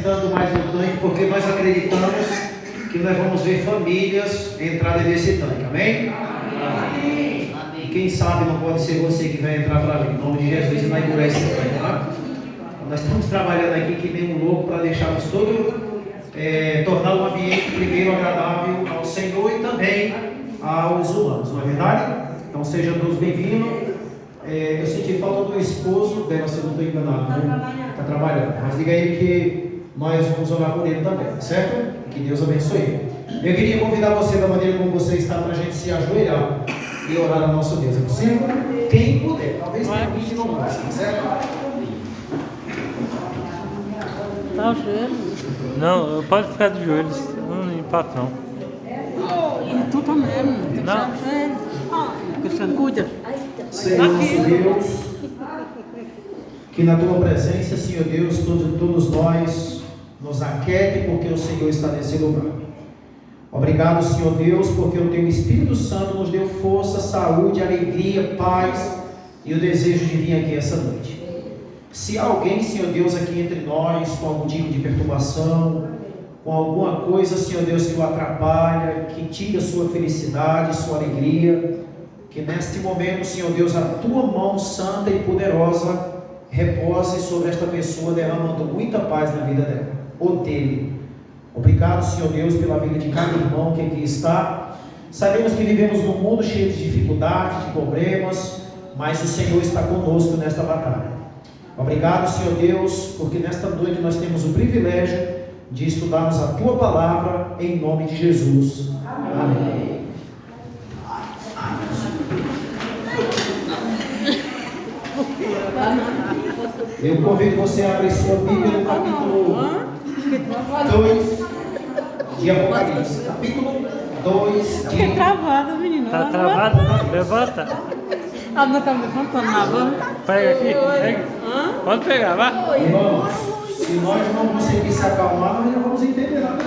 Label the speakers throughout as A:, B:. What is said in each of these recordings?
A: apresentando mais um tanque, porque nós acreditamos que nós vamos ver famílias entrarem nesse tanque, amém? Amém. E quem sabe não pode ser você que vai entrar para ali, em nome de Jesus, e vai curar esse tanque, tá? Nós estamos trabalhando aqui que nem um louco para deixarmos todo, tornar o ambiente primeiro agradável ao Senhor e também aos humanos, não é verdade? Então sejam todos bem-vindos. Eu senti falta do esposo dela, se eu não estou enganado, né? Está trabalhando, mas diga aí que nós vamos orar por ele também, certo? Que Deus abençoe ele. Eu queria convidar você da maneira como você está para a gente se ajoelhar e orar ao nosso Deus, é possível? Quem puder, talvez tenha 20 não mais, certo?
B: Tá o joelho?
C: Não, pode ficar de joelhos, não empata não.
B: E tu também, tem que
C: Não.
B: o joelho. Cristiano, cuida.
A: Senhor nosso Deus, que na tua presença, Senhor Deus, todos nós nos aquiete, porque o Senhor está nesse lugar. Obrigado, Senhor Deus, porque o teu Espírito Santo nos deu força, saúde, alegria, paz e o desejo de vir aqui essa noite. Se há alguém, Senhor Deus, aqui entre nós com algum tipo de perturbação, com alguma coisa, Senhor Deus, que o atrapalha, que tira sua felicidade, sua alegria, que neste momento, Senhor Deus, a tua mão santa e poderosa repose sobre esta pessoa, derramando muita paz na vida dela, ou dele. Obrigado, Senhor Deus, pela vida de cada irmão que aqui está. Sabemos que vivemos num mundo cheio de dificuldades, de problemas, mas o Senhor está conosco nesta batalha. Obrigado, Senhor Deus, porque nesta noite nós temos o privilégio de estudarmos a tua palavra em nome de Jesus. Amém. Eu convido você a abrir sua Bíblia no capítulo 2 de Apocalipse. Capítulo 2 de
B: Fiquei travada, menina.
C: Tá travado? Não? Levanta.
B: Ah, não tá me levantando na van.
C: Pega aqui, pega. Pode pegar, vai.
A: Irmãos, se nós não conseguirmos se acalmar, nós não vamos entender nada.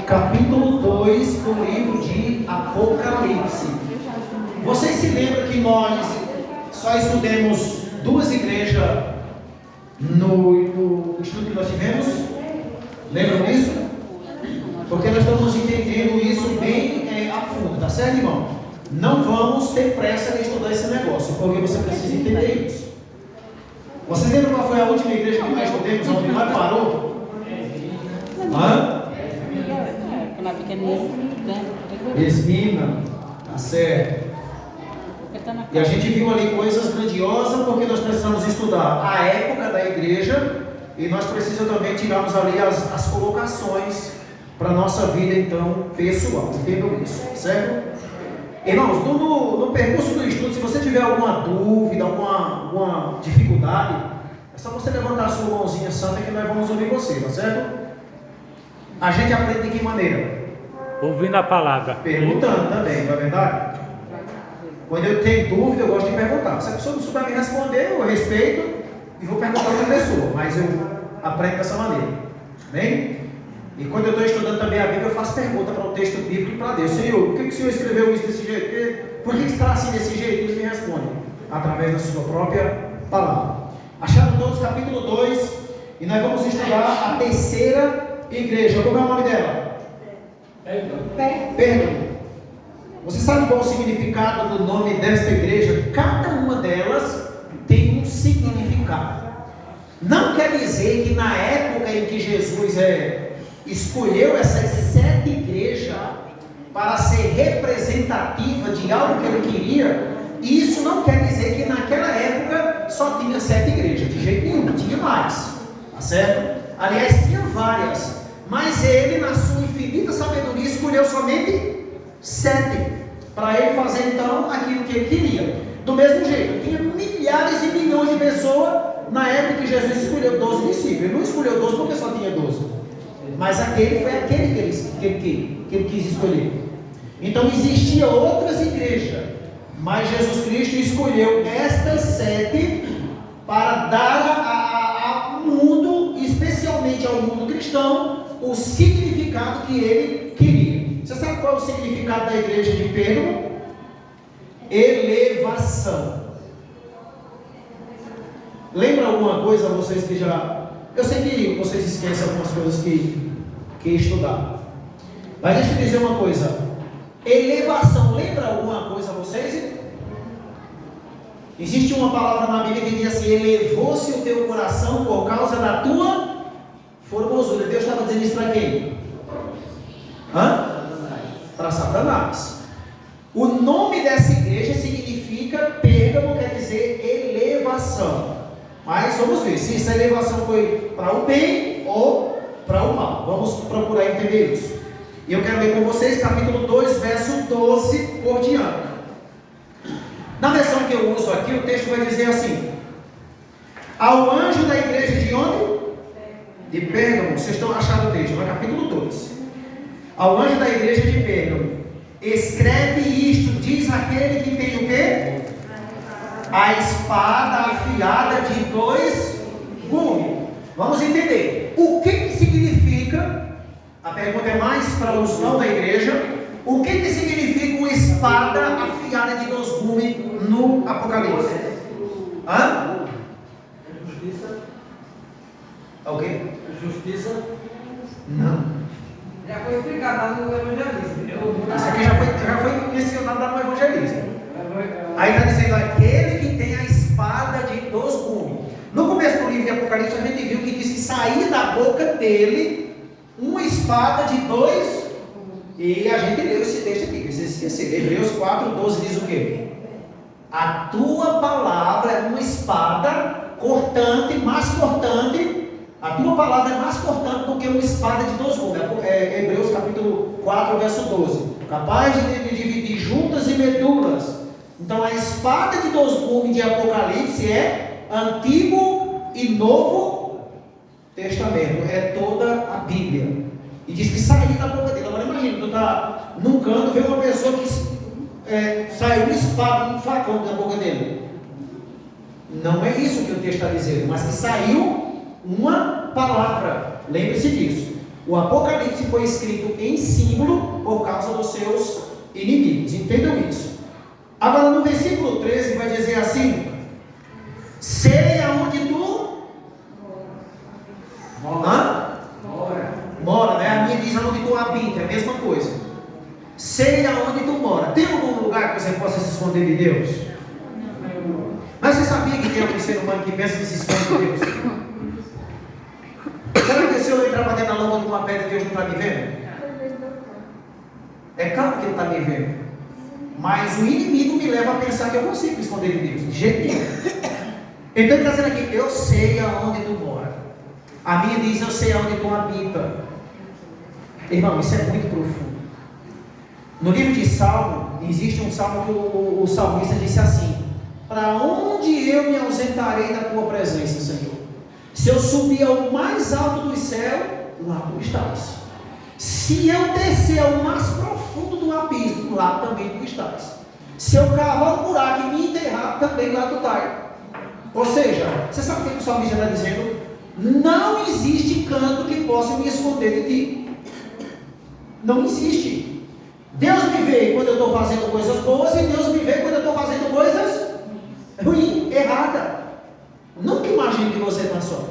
A: Capítulo 2 do livro de Apocalipse. Vocês se lembram que nós só estudamos duas igrejas no estudo que nós tivemos? Lembram disso? Porque nós estamos entendendo isso bem a fundo, tá certo, irmão? Não vamos ter pressa em estudar esse negócio, porque você precisa entender isso. Vocês lembram qual foi a última igreja que nós estudamos, onde nós parou? Hã?
B: Aquela pequenininha, né?
A: Esmina, tá certo. E a gente viu ali coisas grandiosas, porque nós precisamos estudar a época da igreja e nós precisamos também tirarmos ali as colocações para a nossa vida, então, pessoal. Entendam isso, certo? Irmãos, no percurso do estudo, se você tiver alguma dúvida, alguma dificuldade, é só você levantar a sua mãozinha santa que nós vamos ouvir você, tá certo? A gente aprende de que maneira?
C: Ouvindo a palavra.
A: Perguntando também, não é verdade? Quando eu tenho dúvida, eu gosto de perguntar. Se a pessoa não souber me responder, eu respeito e vou perguntar para outra pessoa, mas eu aprendo dessa maneira. Bem? E quando eu estou estudando também a Bíblia, eu faço pergunta para o texto bíblico e para Deus. Senhor, por que o Senhor escreveu isso desse jeito? Por que está assim desse jeito? Ele me responde através da sua própria palavra. Acharam todos capítulo 2 e nós vamos estudar a terceira igreja. Como é o nome dela? Pérgamo. Você sabe qual é o significado do nome desta igreja? Cada uma delas tem um significado. Não quer dizer que na época em que Jesus escolheu essas 7 igrejas para ser representativa de algo que ele queria, isso não quer dizer que naquela época só tinha 7 igrejas, de jeito nenhum, tinha mais, tá certo? Aliás, tinha várias, mas ele, na sua infinita sabedoria, escolheu somente 7, para ele fazer então aquilo que ele queria. Do mesmo jeito, tinha milhares e milhões de pessoas na época que Jesus escolheu 12 discípulos. Ele não escolheu 12 porque só tinha 12, mas aquele foi aquele que ele quis escolher. Então existiam outras igrejas, mas Jesus Cristo escolheu estas 7 para dar ao mundo, especialmente ao mundo cristão o significado que ele queria. Você sabe qual é o significado da igreja de Pérgamo? Elevação. Lembra alguma coisa, vocês que já... Eu sei que vocês esquecem algumas coisas que estudaram. Mas deixa eu dizer uma coisa. Elevação, lembra alguma coisa vocês? Existe uma palavra na Bíblia que diz assim: elevou-se o teu coração por causa da tua formosura. Deus estava dizendo isso para quem? Para Satanás. O nome dessa igreja significa Pérgamo, quer dizer elevação. Mas vamos ver se essa elevação foi para o bem ou para o mal. Vamos procurar entender isso. E eu quero ler com vocês capítulo 2, verso 12 por diante. Na versão que eu uso aqui, o texto vai dizer assim: ao anjo da igreja de onde? De Pérgamo. Vocês estão achando o texto, no capítulo 2. Ao anjo da igreja de Pérgamo, escreve isto, diz aquele que tem o quê? A espada afiada de 2 gumes. Vamos entender. O que significa? A pergunta é mais para os não da igreja. O que significa uma espada afiada de 2 gumes no Apocalipse?
D: Justiça.
A: O quê?
D: Justiça.
A: Não.
D: Já foi explicado lá no evangelismo.
A: Isso aqui já foi mencionado lá no evangelismo. Aí está dizendo aquele que tem a espada de 2 gumes. No começo do livro de Apocalipse a gente viu que diz que saía da boca dele uma espada de 2. E a gente leu esse texto aqui, que vocês esqueceram. Hebreus 4:12 diz o quê? A tua palavra é uma espada cortante, mais cortante. A tua palavra é mais cortante do que uma espada de 2 gumes. Hebreus capítulo 4, verso 12. Capaz de dividir juntas e medulas. Então a espada de 2 gumes de Apocalipse é Antigo e Novo Testamento. É toda a Bíblia. E diz que saiu da boca dele. Agora imagina, tu está num canto, vê uma pessoa que saiu uma espada, um facão da boca dele. Não é isso que o texto está dizendo, mas que saiu uma palavra. Lembre-se disso. O Apocalipse foi escrito em símbolo por causa dos seus inimigos. Entendam isso. Agora no versículo 13 vai dizer assim: sei aonde tu mora, né? A minha diz aonde tu habita, é a mesma coisa. Sei aonde tu mora. Tem algum lugar que você possa se esconder de Deus? Mas você sabia que tem algum ser humano que pensa que se esconde de Deus? Será que se eu entrar para dentro da lama de uma pedra, Deus não está me vendo? É claro que Ele está me vendo. Mas o inimigo me leva a pensar que eu consigo me esconder de Deus. De jeito nenhum. Então ele está dizendo aqui: eu sei aonde tu mora. A minha diz: eu sei aonde tu habita. Irmão, isso é muito profundo. No livro de Salmo, existe um salmo que o salmista disse assim: para onde eu me ausentarei da tua presença, Senhor? Se eu subir ao mais alto do céu, lá tu estás. Se eu descer ao mais profundo do abismo, lá também tu estás. Se eu cavar um buraco e me enterrar, também lá tu estás. Ou seja, você sabe o que o salmista está dizendo? Não existe canto que possa me esconder de ti. Não existe. Deus me vê quando eu estou fazendo coisas boas e Deus me vê quando eu estou fazendo coisas ruins, erradas. Nunca imagine que você está só.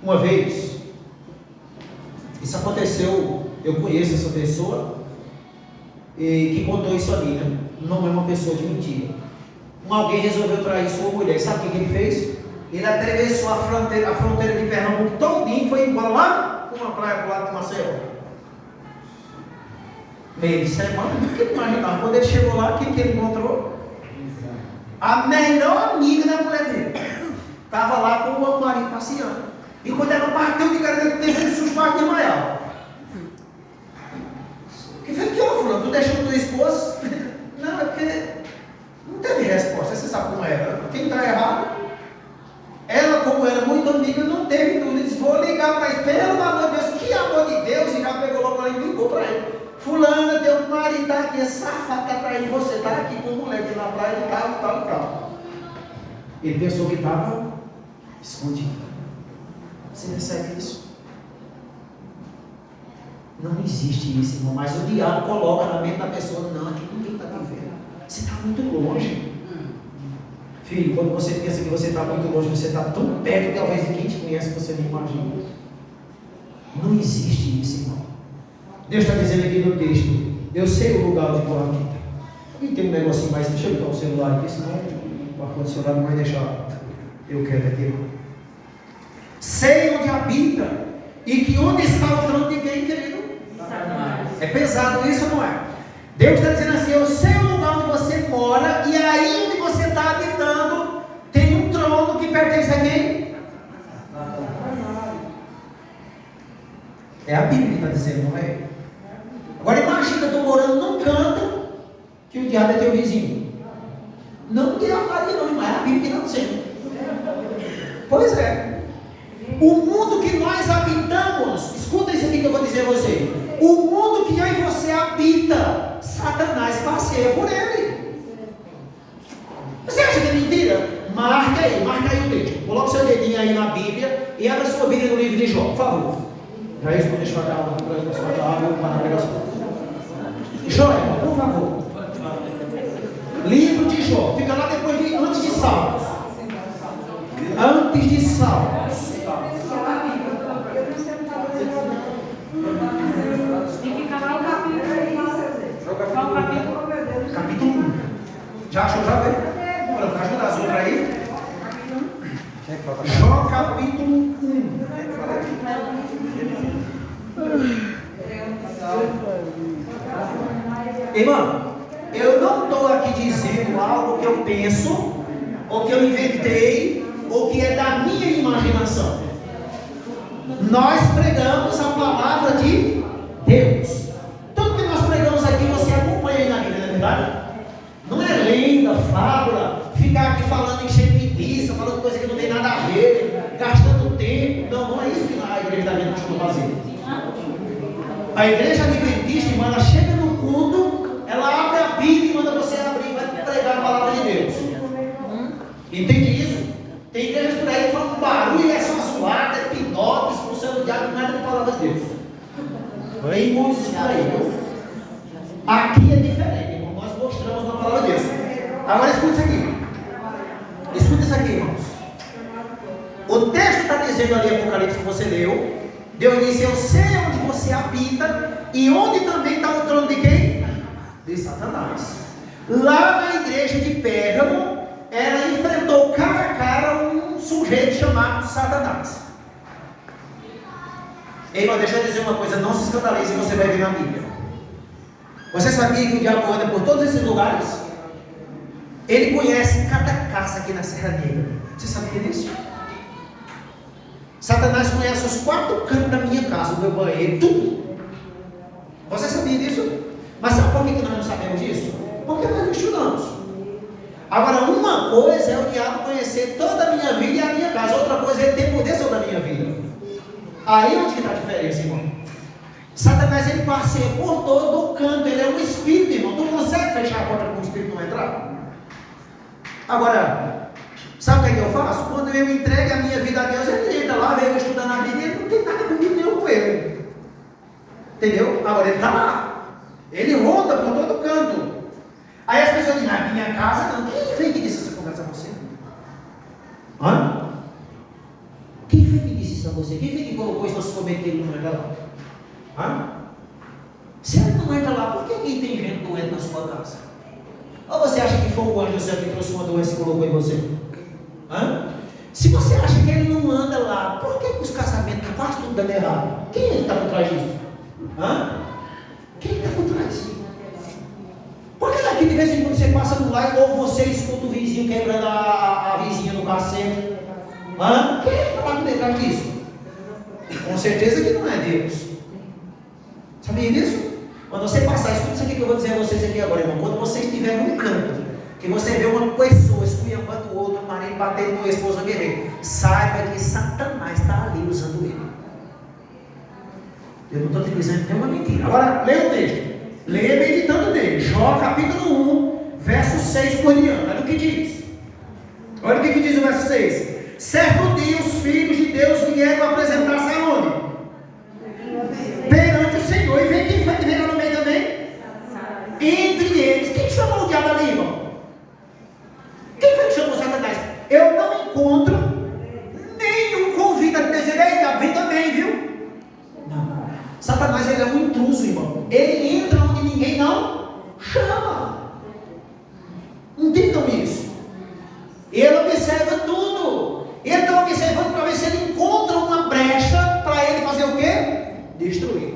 A: Uma vez, isso aconteceu, eu conheço essa pessoa que contou isso ali, né? Não é uma pessoa de mentira. Alguém resolveu trair sua mulher. Sabe o que ele fez? Ele atravessou a fronteira de Pernambuco todinho e foi embora lá para uma praia do lado de Maceió. Meio de semana, nunca imaginava. Quando ele chegou lá, o que ele encontrou? A melhor amiga da mulher dele estava lá com o marido passeando. E quando ela bateu de cara dele, teve um susto de maior. O que foi que houve, fulano? Tu deixou tua esposa? Não, é porque não teve resposta. Você sabe como era. Quem está errado? Ela, como era muito amiga, não teve dúvida. Disse: vou ligar para ele, pelo amor de Deus, que amor de Deus. E já pegou logo para ele e ligou para ele: fulana, teu marido está aqui, é safado, está traindo você, está aqui com mulher aqui na praia, e tal. Ele pensou que estava escondido. Você recebe isso? Não existe isso, irmão. Mas o diabo coloca na mente da pessoa: não, aqui ninguém está te vendo. Você está muito longe. Filho, quando você pensa que você está muito longe, você está tão perto que talvez de quem te conhece você nem imagina. Não existe isso, irmão. Deus está dizendo aqui no texto: eu sei o lugar onde tu habita. Alguém tem um negocinho mais? Deixa eu botar o celular aqui, senão o ar-condicionado não vai deixar eu quero aqui, irmão. Sei onde habita e que onde está o trono de quem, querido? É pesado isso ou não é? Deus está dizendo assim: eu sei o lugar onde você mora, e aí onde você está habitando tem um trono que pertence a quem? É a Bíblia que está dizendo, não é? Agora imagina, eu estou morando num canto que o diabo é teu vizinho. Não tem a faria não, mas é a Bíblia que está dizendo. Pois é. O mundo que nós habitamos, escuta isso aqui que eu vou dizer a você. O mundo que eu e você habita, Satanás passeia por ele. Você acha que é mentira? Marca aí o dedo. Coloque seu dedinho aí na Bíblia e abra sua Bíblia no livro de Jó, por favor. Já isso, deixa eu dar uma água para a pregação. Jó, por favor. Livro de Jó, fica lá depois de, antes de Salmos. Antes de Salmos. Capítulo 1. Já achou? Já veio? Agora, para ajudar as outras aí. Jó capítulo 1. Irmão, eu não estou aqui dizendo algo que eu penso, ou que eu inventei, ou que é da minha imaginação. Nós pregamos a palavra de Deus. Tudo que nós pregamos aqui você acompanha aí na Bíblia, não é verdade? Não é lenda, fábula, ficar aqui falando em chemidiça, falando coisa que não tem nada a ver, gastando tempo. Não é isso que a igreja da Bíblia costuma fazer. A igreja adventista, irmã, ela chega no culto, ela abre a Bíblia e manda você abrir e vai pregar a palavra de Deus. Entende isso? Tem igrejas por aí que falam que barulho é só zoada, é pinote, expulsão do diabo, nada de palavra de Deus. Tem muitos por aí, viu? Aqui é diferente, irmão. Nós mostramos na palavra de Deus. Agora escuta isso aqui. Escuta isso aqui, irmãos. O texto está dizendo ali em Apocalipse que você leu. Deus disse: eu sei onde você habita e onde também está o trono de quem? De Satanás. Lá na igreja de Pérgamo, ela enfrentou cara a cara um sujeito chamado Satanás. Ei, irmão, deixa eu dizer uma coisa: não se escandalize, você vai ver na Bíblia. Você sabia que o diabo anda por todos esses lugares? Ele conhece cada casa aqui na Serra Negra. Você sabia disso? Satanás conhece os 4 cantos da minha casa, o meu banheiro, tudo. Você sabia disso? Mas sabe por que nós não sabemos disso? Porque nós não estudamos. Agora, uma coisa é o diabo conhecer toda a minha vida e a minha casa, outra coisa é ele ter poder sobre a minha vida. Aí onde que está a diferença, irmão? Satanás, ele passeia por todo o canto, ele é um espírito, irmão. Tu consegue fechar a porta para o espírito não entrar? Agora, sabe o que é que eu faço? Quando eu entrego a minha vida a Deus, ele entra lá, vem estudando a Bíblia, ele não tem nada comigo nem com ele. Entendeu? Agora ele está lá. Ele ronda por todo canto. Aí as pessoas dizem: na minha casa não. Quem foi que disse essa conversa a você? Hã? Quem foi que disse isso a você? Quem foi que colocou isso na sua mente que ele não entra lá? Hã? Se ele não entra lá, por que tem gente doente na sua casa? Ou você acha que foi o anjo do céu que trouxe uma doença e colocou em você? Hã? Se você acha que ele não anda lá, por que os casamentos quase tudo dando errado? Quem é que está por trás disso? Hã? Quem está por trás? Por que aqui de vez em quando você passa por lá ou você escuta o vizinho quebrando a vizinha no cacete? Hã? Quem é que está lá por detrás disso? Com certeza que não é Deus. Sabia disso? Quando você passar, escuta isso aqui que eu vou dizer a vocês aqui agora, irmão. Quando você estiver num canto, que você vê uma pessoa esculhambando o outro, o marido batendo no esposo, alguém vê, saiba que Satanás está ali usando ele. Eu não estou te dizendo nenhuma mentira. Agora, leia o texto. Leia meditando nele. Jó capítulo 1, verso 6 por diante. Olha o que diz. Olha o que diz o verso 6. Certo dia os filhos de Deus vieram apresentar intruso, irmão. Ele entra onde ninguém não chama. Entendam isso. Ele observa tudo. Ele está observando para ver se ele encontra uma brecha para ele fazer o quê? Destruir.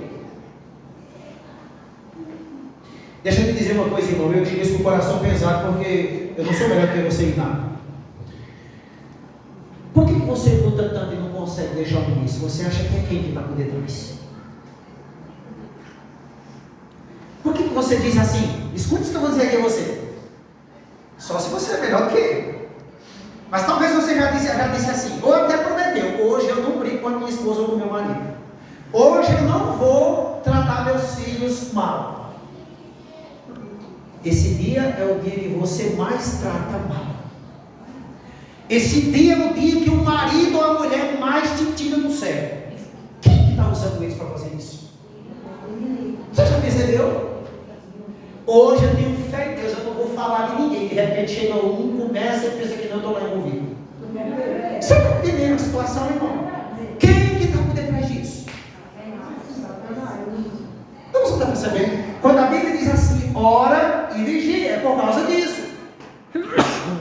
A: Deixa eu te dizer uma coisa, irmão. Eu digo isso com o coração pesado porque eu não sou melhor que você em nada. Por que você luta tanto e não consegue deixar o início? Você acha que é quem que está por detrás? Por que você diz assim? Escute isso que eu vou dizer aqui a você. Só se você é melhor do que eu. Mas talvez você já disse assim, ou até prometeu, hoje eu não brigo com a minha esposa ou com o meu marido. Hoje eu não vou tratar meus filhos mal. Esse dia é o dia que você mais trata mal. Esse dia é o dia que o marido ou a mulher mais te tira do céu. Quem está usando isso para fazer isso? Você já percebeu? Hoje eu tenho fé em Deus, eu não vou falar de ninguém. De repente chega um, começa e pensa que não estou lá envolvido. Você está entendendo a situação, irmão? Quem que está por detrás disso? Então você está percebendo? Quando a Bíblia diz assim, ora e vigia, é por causa disso.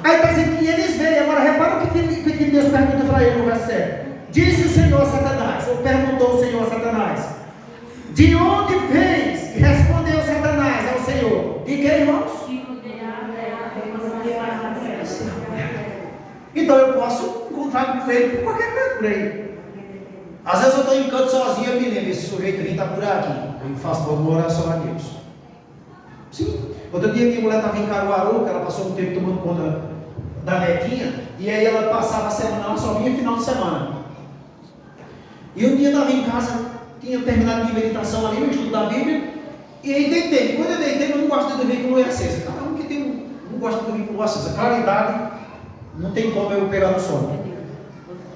A: Aí está dizendo que eles veem. Agora repara o que Deus pergunta para ele no verso 7. Disse o Senhor a Satanás, ou perguntou o Senhor a Satanás, de onde vens? E respondeu Satanás ao Senhor, de que, irmãos? Então eu posso encontrar com ele por qualquer canto por aí. Às vezes eu estou em canto sozinho, eu me lembro, esse sujeito está por aqui. Eu faço uma oração a Deus. Sim. Outro dia minha mulher estava em Caruaru, que ela passou um tempo tomando conta da netinha, e aí ela passava a semana, ela só vinha final de semana. E um dia eu estava em casa, tinha terminado minha meditação ali, no estudo da Bíblia, e aí deitei. Quando eu deitei, eu não gosto de dormir com luz acesa. Cada um que tem não gosta de dormir com luz acesa. Claridade, não tem como eu pegar no sono.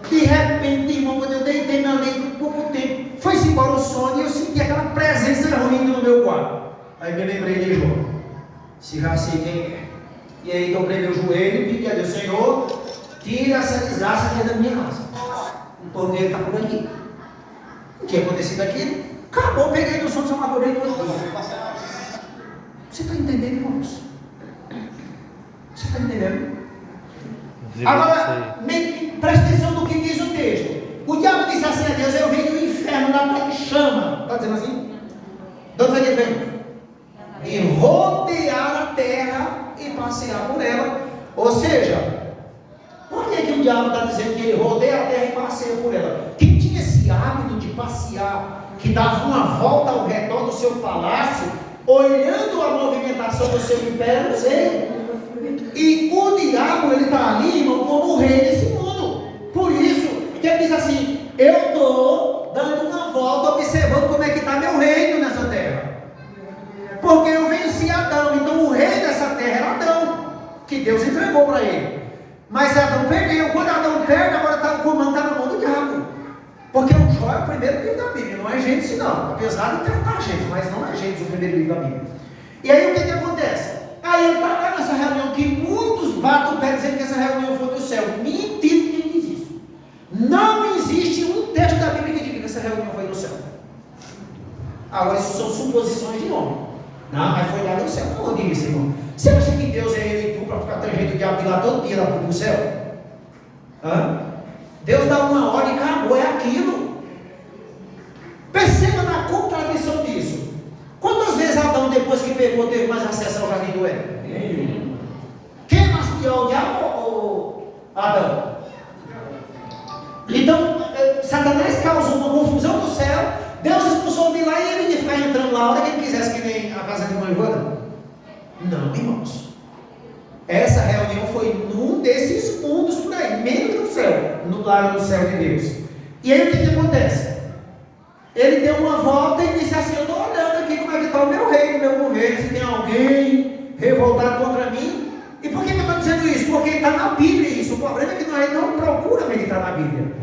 A: De repente, irmão, quando eu deitei na lei por pouco tempo, foi-se embora o sono e eu senti aquela presença ruim no meu quarto. Aí me lembrei de Jó. Se já sei quem é. E aí dobrei meu joelho e pedi a Deus, Senhor, tira essa desgraça aqui da minha casa. Porque ele está por aqui. O que acontecido aqui? Acabou, peguei no sono, só madurei no outro dia. Você está entendendo, irmãos? Você está entendendo? Agora, preste atenção no que diz o texto. O diabo disse assim a Deus, eu venho do inferno lá para chama. Está dizendo assim? De onde ele vem? E rodear a terra e passear por ela. Ou seja, por que o diabo está dizendo que ele rodeia a terra e passeia por ela? Quem tinha esse hábito de passear, que dava uma volta ao redor do seu palácio, olhando a movimentação do seu império, não sei. E o diabo, ele está ali, irmão, como o rei desse mundo. Por isso que ele diz assim, eu estou dando uma volta, observando como é que está meu reino nessa terra. Porque eu venci Adão, então o rei dessa terra era Adão, que Deus entregou para ele. Mas Adão perdeu, quando Adão perde, agora está o comando na mão do diabo. Porque o Jó é o primeiro livro da Bíblia, não é Gênesis não, apesar de tratar Gênesis, mas não é Gênesis o primeiro livro da Bíblia. E aí o que acontece? Aí ele está lá nessa reunião, que muitos batem o pé dizendo que essa reunião foi do céu. Mentira, quem diz isso? Não existe um texto da Bíblia que diga que essa reunião foi do céu. Agora isso são suposições de homem. Não, mas foi lá do céu. Não diga isso, irmão. Você acha que Deus é ele e tu para ficar tangendo o diabo de lá todo dia lá do céu? Hã? Deus dá uma ordem e acabou, é aquilo. Perceba na contradição disso. Quantas vezes Adão, depois que pecou, teve mais acesso ao jardim do Éden? Quem é mais pior, o diabo ou Adão? Então, Satanás causou uma confusão no céu, Deus expulsou de lá e ele ia ficar entrando lá a hora que ele quisesse, que nem a casa de mãe Joana. Não, irmãos. Essa reunião foi num desses mundos por aí, menos no céu, no lado do céu de Deus. E aí o que acontece? Ele deu uma volta e disse assim, eu estou olhando aqui como é que está o meu reino, meu governo, se tem alguém revoltado contra mim. E por que eu estou dizendo isso? Porque está na Bíblia isso. O problema é que nós não procura meditar na Bíblia.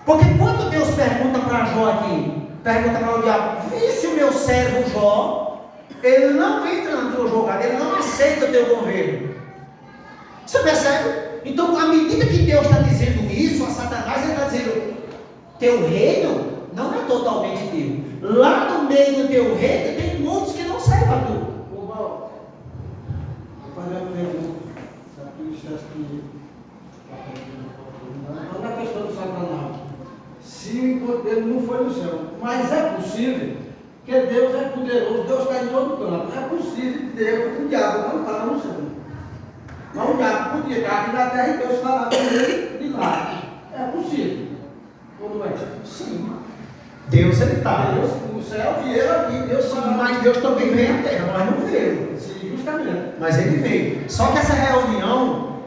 A: Porque quando Deus pergunta para Jó aqui, pergunta para o diabo, vê se o meu servo Jó, ele não entra na tua jogada, ele não aceita o teu governo. Você percebe? Então, à medida que Deus está dizendo isso a Satanás, ele está dizendo, teu reino não é totalmente teu. lá no meio do teu reino tem muitos que não servem a tu.
E: Ô, Val, vou fazer uma pergunta. Se a tua dissesse que não é questão do Satanás. Se o encontro dele não foi no céu, mas é possível, porque Deus é poderoso, Deus está em todo canto. É possível Deus, o diabo não estava no céu. Mas o diabo podia estar aqui na terra e Deus falar com ele de lá. É possível. Ou não é?
A: Sim. Deus ele está.
E: Deus no céu e ele aqui, Deus sabe.
A: Mas Deus também veio à terra, nós não veio.
E: Sim, justamente.
A: Mas ele veio. Só que essa reunião,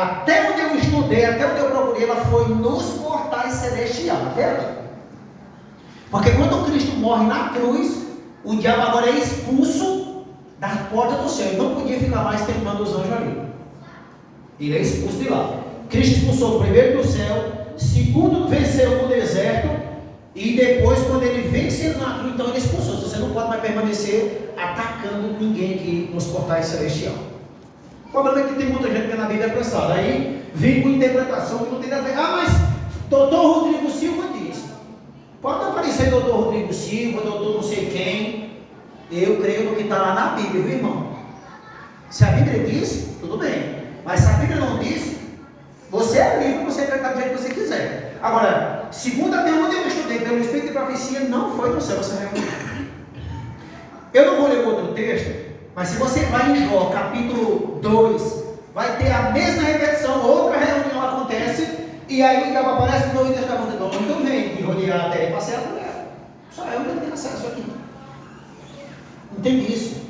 A: até onde eu estudei, até onde eu procurei, ela foi nos portais celestiais. Entende? Porque quando Cristo morre na cruz, o diabo agora é expulso da porta do céu. Ele não podia ficar mais tentando os anjos ali. Ele é expulso de lá. Cristo expulsou o primeiro do céu, segundo venceu no deserto, e depois, quando ele venceu na cruz, então ele expulsou. Você não pode mais permanecer atacando ninguém aqui nos portais celestiais. O problema é que tem muita gente que na Bíblia é apressada. Aí vem com interpretação que não tem nada a ver. Mas doutor Rodrigo Silva diz. Pode aparecer doutor Rodrigo Silva, doutor não sei quem. Eu creio no que está lá na Bíblia, viu, irmão? Se a Bíblia diz, tudo bem. Mas se a Bíblia não diz, você é livre, você acreditar do jeito que você quiser. Agora, segundo até onde eu estudei, pelo Espírito de Profecia, não foi no céu essa reunião. Eu não vou ler o outro texto, mas se você vai em Jó, capítulo 2, vai ter a mesma repetição, outra reunião acontece, e aí o diabo aparece de novo e Deus está contando, então vem e rodear a terra e passear por ela. Só eu não tenho acesso aqui. Entende isso?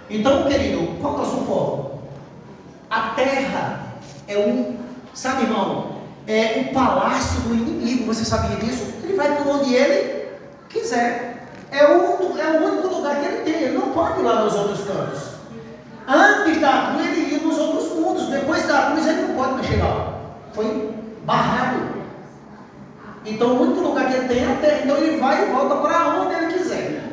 A: Então, querido, qual é o nosso foco? A terra é sabe, irmão, é o palácio do inimigo, você sabia disso? Ele vai por onde ele quiser. É o único lugar que ele tem, ele não pode ir lá nos outros cantos. Antes da cruz ele ia nos outros mundos, depois da cruz ele não pode mais chegar lá. Foi barrado. Então o único lugar que ele tem é a terra, então ele vai e volta para onde ele quiser.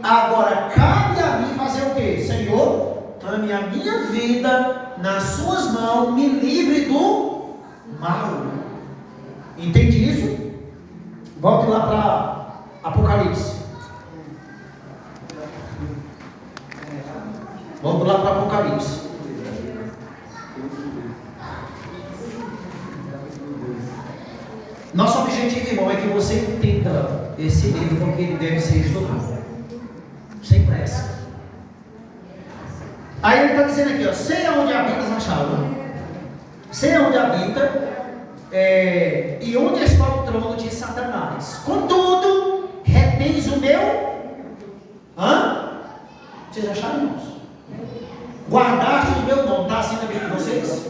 A: Agora cabe a mim fazer o quê? Senhor, tome a minha vida nas suas mãos, me livre do mal. Entende isso? Volte lá para Apocalipse. Vamos lá para Apocalipse. Nosso objetivo, irmão, é que você entenda esse livro porque ele deve ser estudado. Sem pressa. Aí ele está dizendo aqui, ó, sei aonde habitas na Shalom, sei aonde habita, e onde está o trono de Satanás. Contudo, retens o meu. Vocês acharam, irmãos? Guardaste o meu nome, está assim na Bíblia de vocês?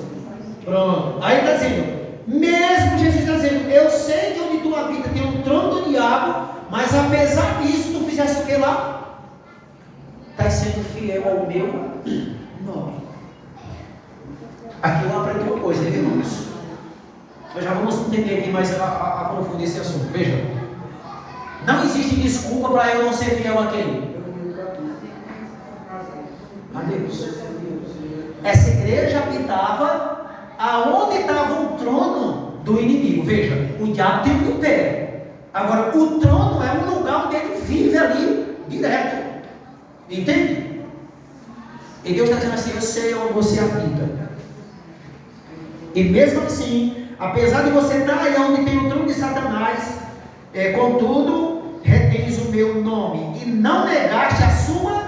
A: Pronto. Aí está dizendo, mesmo Jesus está dizendo, eu sei que onde tu habita tem um trono do diabo, mas apesar disso, tu fizesse o que lá? Está sendo fiel ao meu nome. Aqui eu aprendi uma coisa, irmãos. Nós já vamos entender aqui mais aprofundar esse assunto. Veja, não existe desculpa para eu não ser fiel a quem? A Deus. Essa igreja habitava aonde estava o trono do inimigo. Veja, o diabo tem um império. Agora, o trono é um lugar onde ele vive ali direto. Entende? E Deus está dizendo assim, eu sei onde você habita. E mesmo assim, apesar de você estar aí onde tem o trono de Satanás, contudo, retens o meu nome e não negaste a sua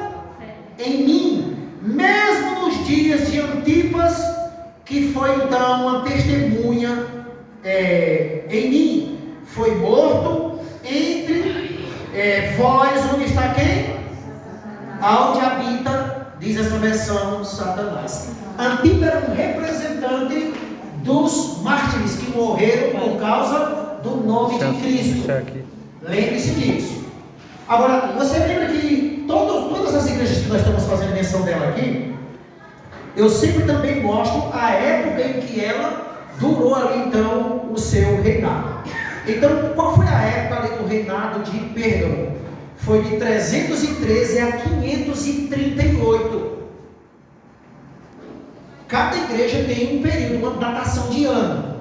A: em mim, mesmo nos dias de Antipas, que foi então uma testemunha em mim, foi morto entre vós, onde está quem? Aonde habita, diz essa versão, Satanás. Antipas era um representante dos mártires que morreram por causa do nome de Cristo. Lembre-se disso. Agora, você lembra que todas as igrejas que nós estamos fazendo menção dela aqui, eu sempre também mostro a época em que ela durou ali então o seu reinado. Então, qual foi a época ali do reinado de Pérgamo? Foi de 313 a 538. Cada igreja tem um período, uma datação de ano.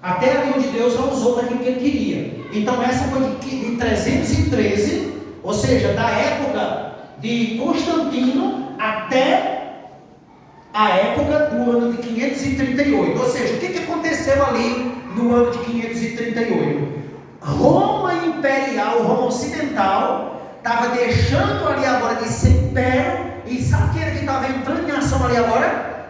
A: Até ali onde Deus a usou daquilo que ele queria. Então essa foi de 313, Ou seja, da época de Constantino até a época do ano de 538. Ou seja, o que aconteceu ali no ano de 538? Roma Imperial, Roma Ocidental, estava deixando ali agora de ser império, e sabe quem era que estava entrando em ação ali agora?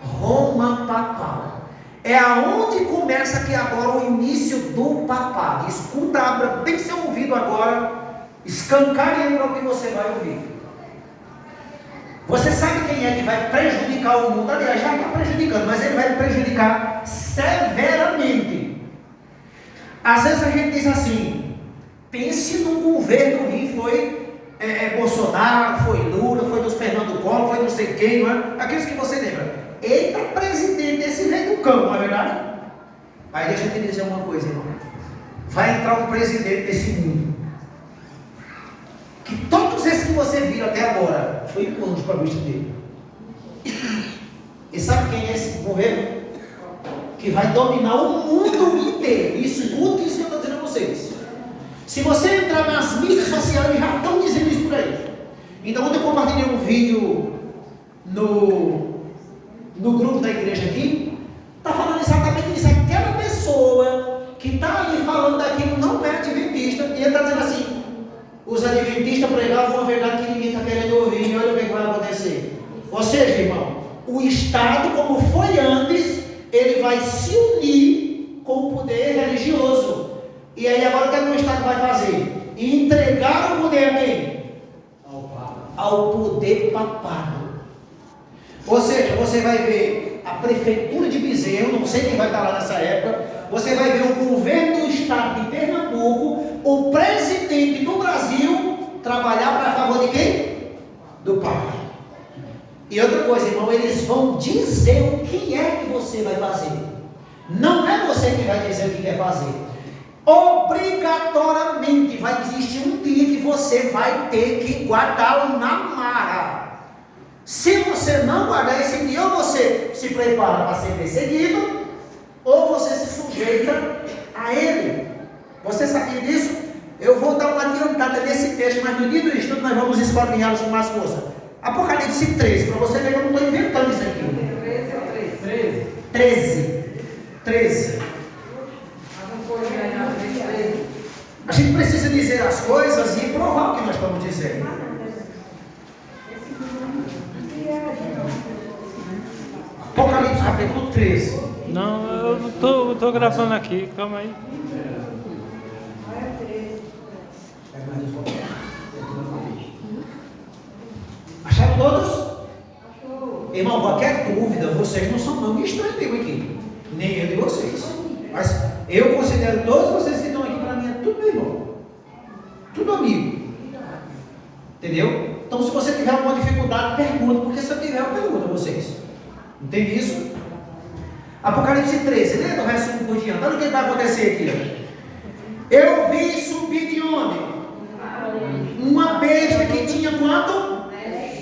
A: Roma Papal. É aonde começa aqui agora o início do papado. Escuta, abra bem seu ouvido agora, escancare aí para o que você vai ouvir. Você sabe quem é que vai prejudicar o mundo? Aliás, já está prejudicando, mas ele vai prejudicar severamente. Às vezes a gente diz assim, pense no governo ruim, foi Bolsonaro, foi Lula, foi dos Fernando Collor, foi não sei quem, não é? Aqueles que você lembra. Eita, presidente, esse veio do cão, não é verdade? Aí deixa eu te dizer uma coisa, irmão. Vai entrar um presidente desse mundo, que todos esses que você viu até agora, foi um anjo para a vista dele. E sabe quem é esse governo? Que vai dominar o mundo inteiro. Isso que eu estou dizendo a vocês. Se você entrar nas mídias sociais, já estão dizendo isso por aí. Então, ontem eu compartilhei um vídeo no grupo da igreja aqui, está falando exatamente isso. Aquela pessoa que está ali falando daquilo não é adventista, e ele está dizendo assim, os adventistas pregavam uma verdade que ninguém está querendo ouvir, e olha o que vai acontecer. Ou seja, irmão, o Estado, como foi antes, ele vai se unir com o poder religioso. E aí agora o que o Estado vai fazer? Entregar o poder a quem? Ao poder papado. Ou seja, você vai ver a prefeitura de Bezerra, não sei quem vai estar lá nessa época, você vai ver o governo do estado de Pernambuco, o presidente do Brasil, trabalhar para favor de quem? Do Papa. E outra coisa, irmão, eles vão dizer o que é que você vai fazer. Não é você que vai dizer o que quer fazer. Obrigatoriamente vai existir um dia que você vai ter que guardá-lo na marra. Se você não guardar esse dia, ou você se prepara para ser perseguido, ou você se sujeita a ele. Você sabia disso? Eu vou dar uma adiantada nesse texto, mas no dia do estudo nós vamos esquadrinhá-los com mais força. Apocalipse 13, para você ver que eu não estou inventando isso aqui. 13. A gente precisa dizer as coisas e provar o que nós estamos dizendo. Apocalipse capítulo 13.
C: Não, eu estou gravando aqui, calma aí.
A: Acharam todos? Irmão, qualquer dúvida, vocês não são não estranhos aqui. Nem eu de vocês. Mas eu considero todos vocês que estão aqui para mim, é tudo meu irmão. Tudo amigo. Entendeu? Então se você tiver alguma dificuldade, pergunta, porque se eu tiver, eu pergunto a vocês. Entende isso? Apocalipse 13, né? Do verso 1 por diante. Olha o que vai acontecer aqui. Eu vi subir de onde? Uma besta que tinha quanto?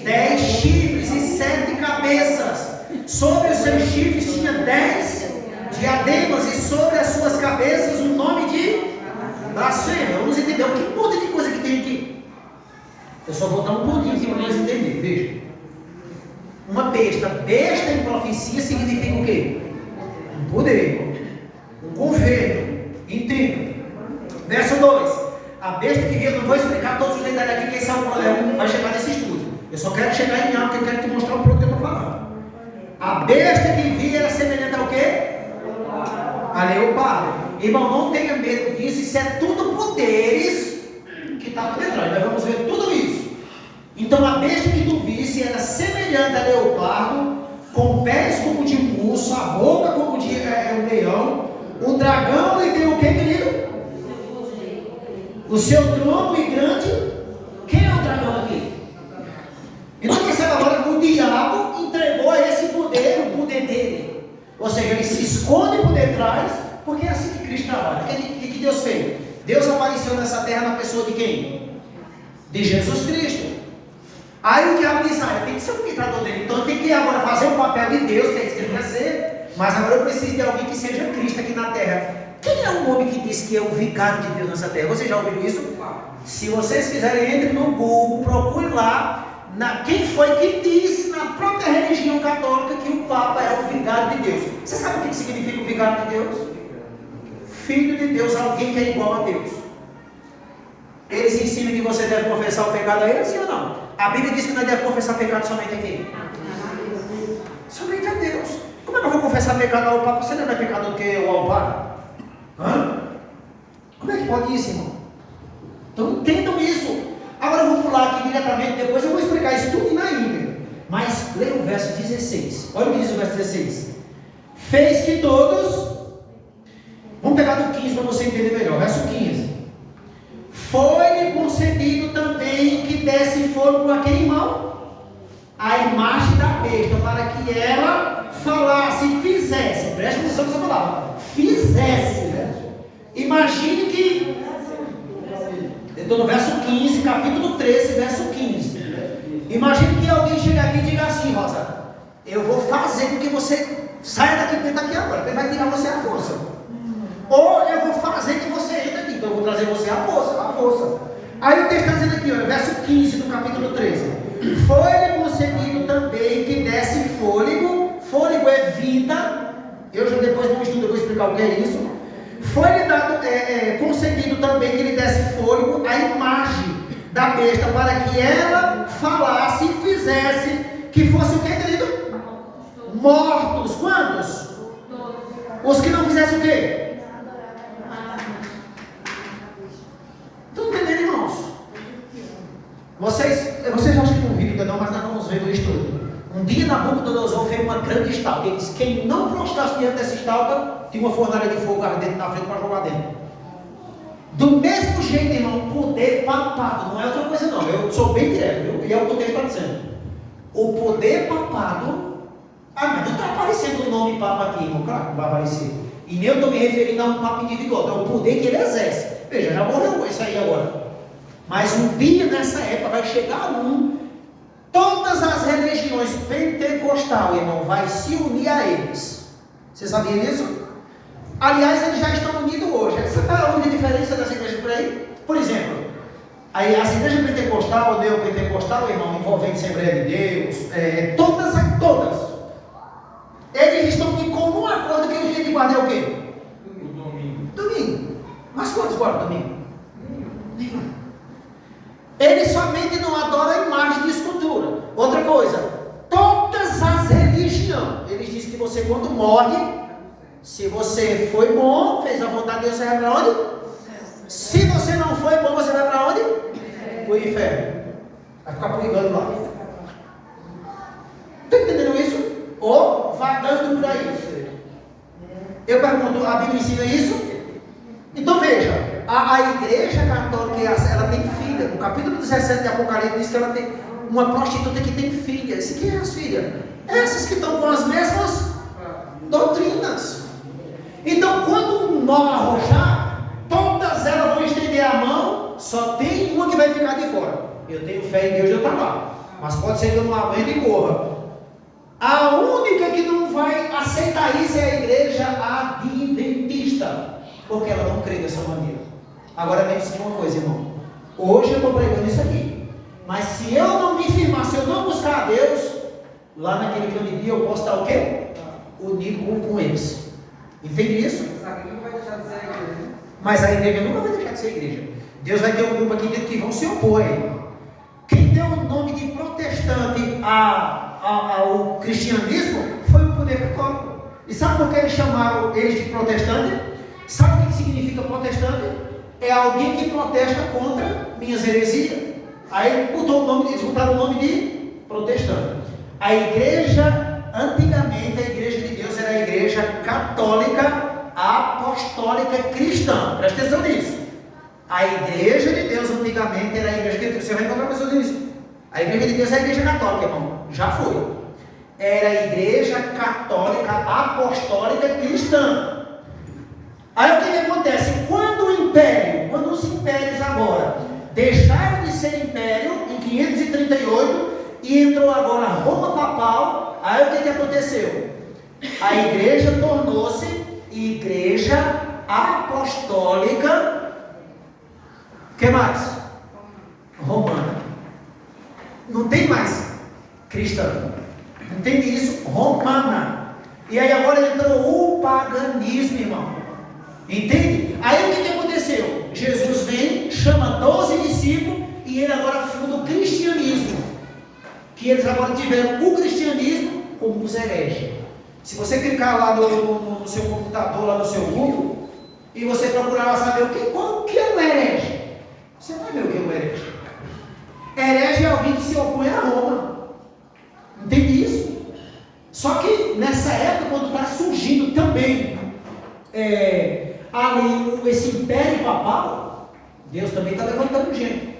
A: 10 chifres e 7 cabeças. Sobre os seus chifres tinha 10 diademas e sobre as suas cabeças o nome de blasfêmia. Vamos entender que monte de coisa que tem aqui. Eu só vou dar um pontinho aqui para nós entender. Veja. Uma besta. Besta em profecia significa o quê? Um poder. Um governo. Entenda. Verso 2. A besta que via, não vou explicar todos os detalhes aqui, quem sabe o problema vai chegar nesse estudo. Eu só quero chegar em algo, que eu quero te mostrar o ponto que eu estou falando. A besta que via era semelhante ao quê? A leopardo. Irmão, não tenha medo disso, isso é tudo poderes que está por detrás. Nós vamos ver tudo isso. Então a besta que tu visse era semelhante a leopardo, com pés como de um urso, a boca como de um leão. O dragão lhe deu o que, querido? O seu trono e grande. Quem é o dragão aqui? Então você agora que o diabo entregou a esse poder, o poder dele. Ou seja, ele se esconde por detrás, porque é assim que Cristo trabalha. O que Deus fez? Deus apareceu nessa terra na pessoa de quem? De Jesus Cristo. Aí o diabo diz, tem que ser um imitador dele. Então eu tenho que agora fazer o papel de Deus, que é isso que ele vai ser. Mas agora eu preciso de alguém que seja Cristo aqui na terra. Quem é o homem que diz que é o vigário de Deus nessa terra? Vocês já ouviram isso? Se vocês quiserem, entrem no Google, procurem lá quem foi que disse na própria religião católica que o Papa é o vigário de Deus. Você sabe o que significa o vigário de Deus? Filho de Deus, alguém que é igual a Deus. Eles ensinam que você deve confessar o pecado a eles, sim ou não? A Bíblia diz que nós devemos confessar pecado somente a quem? Somente a Deus. Como é que eu vou confessar pecado ao Papa? Você não é pecador do que eu ao Papa? Hã? Como é que pode isso, irmão? Então entendam isso. Agora eu vou pular aqui diretamente, depois eu vou explicar isso tudo na íntegra. Mas leia o verso 16. Olha o que diz o verso 16. Fez que todos... Vamos pegar do 15 para você entender melhor. Verso 15. Foi-lhe concedido também que desse fogo àquele irmão, a imagem da besta, para que ela falasse, fizesse. Preste atenção nessa palavra. Fizesse. Imagine que... Eu estou no verso 15, capítulo 13, verso 15. Imagine que alguém chega aqui e diga assim, Rosa, eu vou fazer com que você saia daqui dentro aqui agora, porque vai tirar você a força. Ou eu vou fazer que você entre aqui, então eu vou trazer você a força. Aí o texto está dizendo aqui, olha, verso 15 do capítulo 13. Foi-lhe concedido também que desse fôlego. Fôlego é vida. Eu já depois no estudo eu vou explicar o que é isso. Foi-lhe dado, concedido também que lhe desse fôlego a imagem da besta, para que ela falasse e fizesse, que fosse o que, querido? Mortos. Quantos? Os que não fizessem o quê? Estão entendendo, irmãos? Vocês acham que não viram ainda não, mas nós vamos ver no estudo. Um dia Nabucodonosor fez uma grande estátua. Ele disse: quem não prostrasse diante dessa estátua, tinha uma fornalha de fogo ardente na frente para jogar dentro. Do mesmo jeito, irmão, poder papado, não é outra coisa não. Eu sou bem direto, viu? E é o que o texto está dizendo. O poder papado. Mas não está aparecendo o nome papa aqui, irmão. Claro que vai aparecer. E nem eu estou me referindo a um papa individual. É o poder que ele exerce. Veja, já morreu isso aí agora. Mas um dia nessa época vai chegar todas as religiões pentecostais, irmão, vai se unir a eles. Você sabia disso? Aliás, eles já estão unidos hoje. Você sabe a única diferença das igrejas por aí? Por exemplo, aí as igrejas pentecostal, neopentecostal, irmão, envolvendo Assembleia de Deus, todas, eles estão em comum acordo que o dia de guarda é o quê? Domingo. Mas quantos guardam domingo? Nenhum. Eles somente não adoram a imagem de escultura. Outra coisa, todas as religiões, eles dizem que você quando morre, se você foi bom, fez a vontade de Deus, você vai para onde? Se você não foi bom, você vai para onde? Para o inferno. Vai ficar purgando lá. Está entendendo isso? Ou vagando por aí. Eu pergunto, a Bíblia ensina isso? Então veja, a igreja católica, ela tem filha. No capítulo 17 de Apocalipse diz que ela tem uma prostituta que tem filha. E quem é as filhas? Essas que estão com as mesmas doutrinas. Então quando um nó arrojar, todas elas vão estender a mão, só tem uma que vai ficar de fora. Eu tenho fé em Deus, eu estou lá. Mas pode ser que eu não aguente e corra. A única que não vai aceitar isso é a igreja adventista, porque ela não crê dessa maneira. Agora lembre-se de uma coisa, irmão. Hoje eu estou pregando isso aqui, mas se eu não me firmar, se eu não buscar a Deus, lá naquele grande dia eu posso estar o quê? Unido com eles. Entende isso? Mas a igreja nunca vai deixar de ser igreja. Deus vai ter um grupo aqui dentro que vão se opor a ele. Quem deu o nome de protestante ao cristianismo foi o poder católico. E sabe por que eles chamaram eles de protestante? Sabe o que significa protestante? É alguém que protesta contra minhas heresias. Aí eles botaram o nome de protestante. A igreja, antigamente, a igreja de Deus era a igreja católica, apostólica, cristã. Presta atenção nisso. A igreja de Deus, antigamente, era a igreja que você vai encontrar pessoas nisso. A igreja de Deus é a igreja católica, irmão. Já foi. Era a igreja católica, apostólica, cristã. Aí o que acontece? Quando os impérios agora deixaram de ser império, em 538, e entrou agora a Roma papal, aí o que aconteceu? A igreja tornou-se igreja apostólica, o que mais? Romana. Não tem mais cristã. Entende isso? Romana. E aí agora entrou o paganismo, irmão. Entende? Aí o que aconteceu? Jesus vem, chama 12 discípulos e ele agora funda o cristianismo. Que eles agora tiveram o cristianismo como os hereges. Se você clicar lá no seu computador, lá no seu Google, e você procurar lá saber o que é um herege, você vai ver o que é um herege. Herege é alguém que se opõe a Roma. Entende isso? Só que nessa época, quando está surgindo também ali esse império papal, Deus também está levantando gente.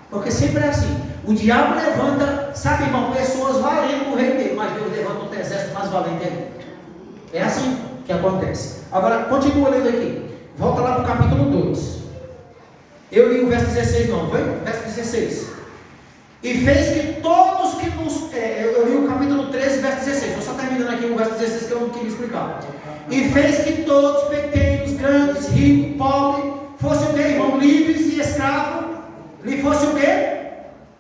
A: Porque sempre é assim. O diabo levanta, sabe, irmão, pessoas valendo o rei dele, mas Deus levanta um exército mais valente ainda. É assim que acontece. Agora, continua lendo aqui. Volta lá para o capítulo 2. Eu li o verso 16, não foi? Verso 16. E fez que todos que nos... eu li o capítulo 13, verso 16. Estou só terminando aqui o verso 16 que eu não queria explicar. E fez que todos, pequenos, grandes, ricos, pobres, fossem o quê, irmão? Livres e escravos, lhe fosse o quê?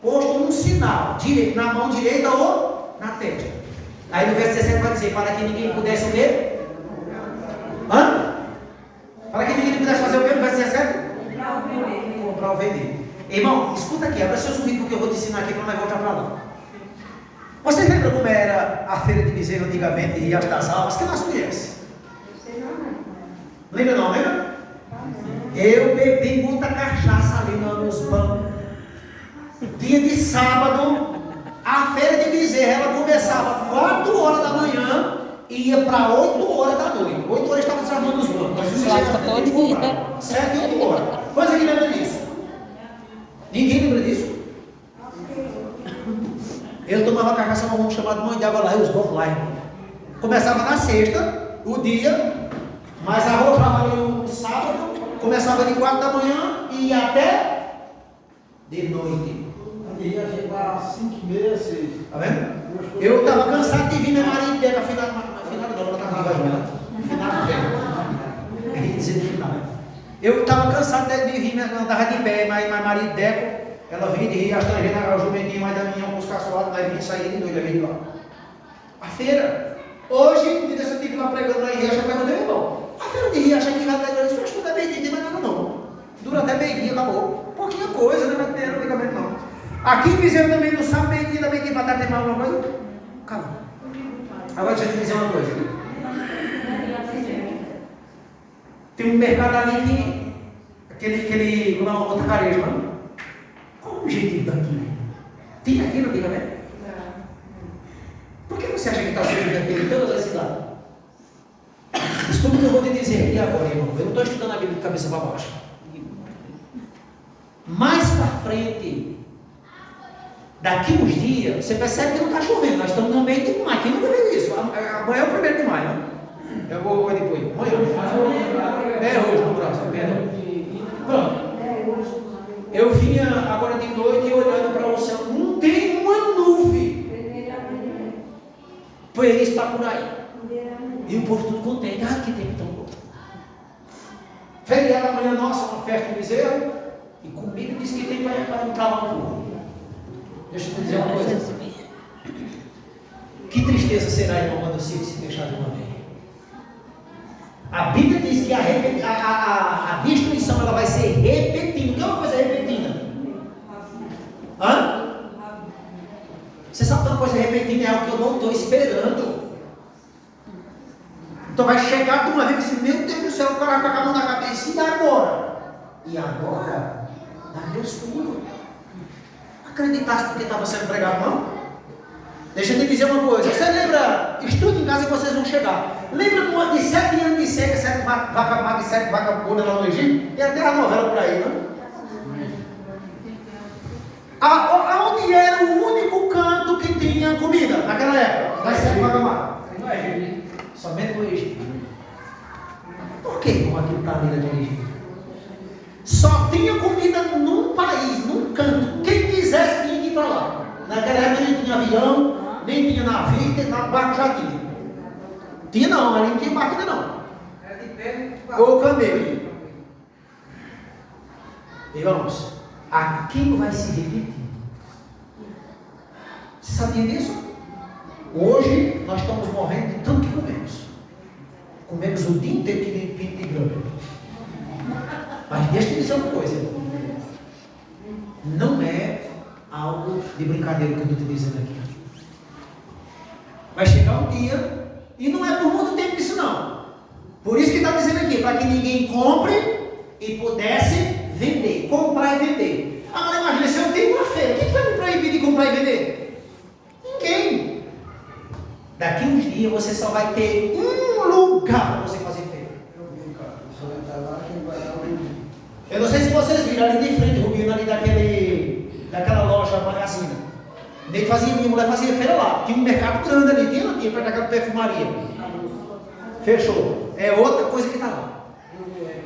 A: Posto um sinal, na mão direita ou na testa. Aí no verso 17 vai dizer, para que ninguém pudesse o quê? Para que ninguém pudesse fazer o quê no verso 17? Comprar ou vender. Irmão, escuta aqui, abra seus ouvidos porque eu vou te ensinar aqui para nós voltar para lá. Vocês lembram como era a feira de bezerro antigamente e as das almas? Que nós conhecemos? Lembra não, lembra? Eu bebi muita cachaça ali nos bancos. Dia de sábado, a feira de bezerro, ela começava 4 horas da manhã e ia para 8 horas da noite. 8 horas estava desarmando os bancos. Mas você chega todo dia. 7 e 8 horas. Coisa que lembra disso? Ninguém lembra disso? Eu tomava cachaça num homem chamado Mãe d'Água lá e os bancos lá, irmão. Começava na sexta, o dia, mas arrojava ali no sábado, começava de 4 da manhã e ia até de noite.
E: Ia chegar às 5h30, 6.
A: Tá vendo? Eu estava cansado de vir minha marido dela, afinal não, ela estava viva já. Eu estava cansado de vir, não estava de pé, mas meu marido Deco, ela vinha de rir, as tangentes, o jumentinho mais da minha, com os caçoados, nós vinha sair de noite, de lá. A feira, hoje, um dia eu estive lá pregando lá em Riacha, eu perguntei, irmão, a feira de Riacha aqui vai pegar isso, acho que não é meio-dia, não tem mais nada não. Dura até meio-dia, acabou. Pouquinha coisa, né? Não tem antigamente não. Aqui em Bezerro também não sabe meio-dia, da meio-dia para ter mais alguma coisa? Calma. Agora deixa eu te dizer uma coisa. Tem um mercado ali que aquele como é uma outra careja, não? Qual o objetivo daqui? Tem aqui no antigamente? Por que você acha que está surgindo aqui em todas as cidades? Escuta o que eu vou te dizer aqui agora, irmão. Eu não estou estudando a Bíblia de cabeça para baixo. Mais para frente, daqui uns dias, você percebe que não está chovendo. Nós estamos no meio de maio. Quem nunca viu isso? Amanhã é o 1º de maio, né? Eu vou depois. Amanhã. Hoje no braço. Pronto. Eu vinha agora de noite e olhando para o céu. Não tem uma nuvem. Pois isso está por aí. E o povo tudo contente. Ah, que tempo tão bom. Feriado amanhã, nossa, uma festa de bezerro. E comigo disse que tem para entrar lá no povo. Deixa eu te dizer uma coisa. Que tristeza será, irmão, quando o circo se fechar de uma vez. A Bíblia diz que a destruição ela vai ser repetida. O que é uma coisa repetida? Você sabe que uma coisa repetida é algo que eu não estou esperando. Então vai chegar de uma vez e dizer, meu Deus do céu, o cara vai com a mão na cabeça e agora? E agora? Dá Deus tudo. Acreditasse porque estava sendo pregado, não? Deixa eu te dizer uma coisa. Você lembra? Estude em casa que vocês vão chegar. Lembra de 7 anos de seca, 7 vacas magras e 7 vacas gordas lá no Egito? Tem até a novela por aí, não? Aonde era o único canto que tinha comida naquela época? Das 7 vacas magras. No Egito. Somente no Egito. Por que como aquilo está ali naquele Egito? Só tinha comida num país, num canto. Quem quisesse tinha que ir para lá. Naquela época nem tinha avião, nem tinha navio, barco já tinha. Tinha não, ali não tinha barco ainda não. ou camelo. Irmãos, aquilo vai se repetir. Você sabia disso? Hoje nós estamos morrendo de tanto que comemos. Comemos o dia inteiro que nem pinto de grama. Mas deixa eu dizer uma coisa. Não é algo de brincadeira que eu estou te dizendo aqui. Vai chegar um dia, e não é por muito tempo isso não. Por isso que está dizendo aqui, para que ninguém compre e pudesse vender. Comprar e vender. Agora imagina, se eu tenho uma feira, quem vai me proibir de comprar e vender? Ninguém. Daqui uns dias você só vai ter um lugar para você fazer feira. Eu não sei se vocês viram ali de frente, Rubinho, ali daquela loja Magazine. Minha mulher fazia feira lá. Tinha um mercado grande ali, tinha perto daquela perfumaria. Fechou. É outra coisa que está lá.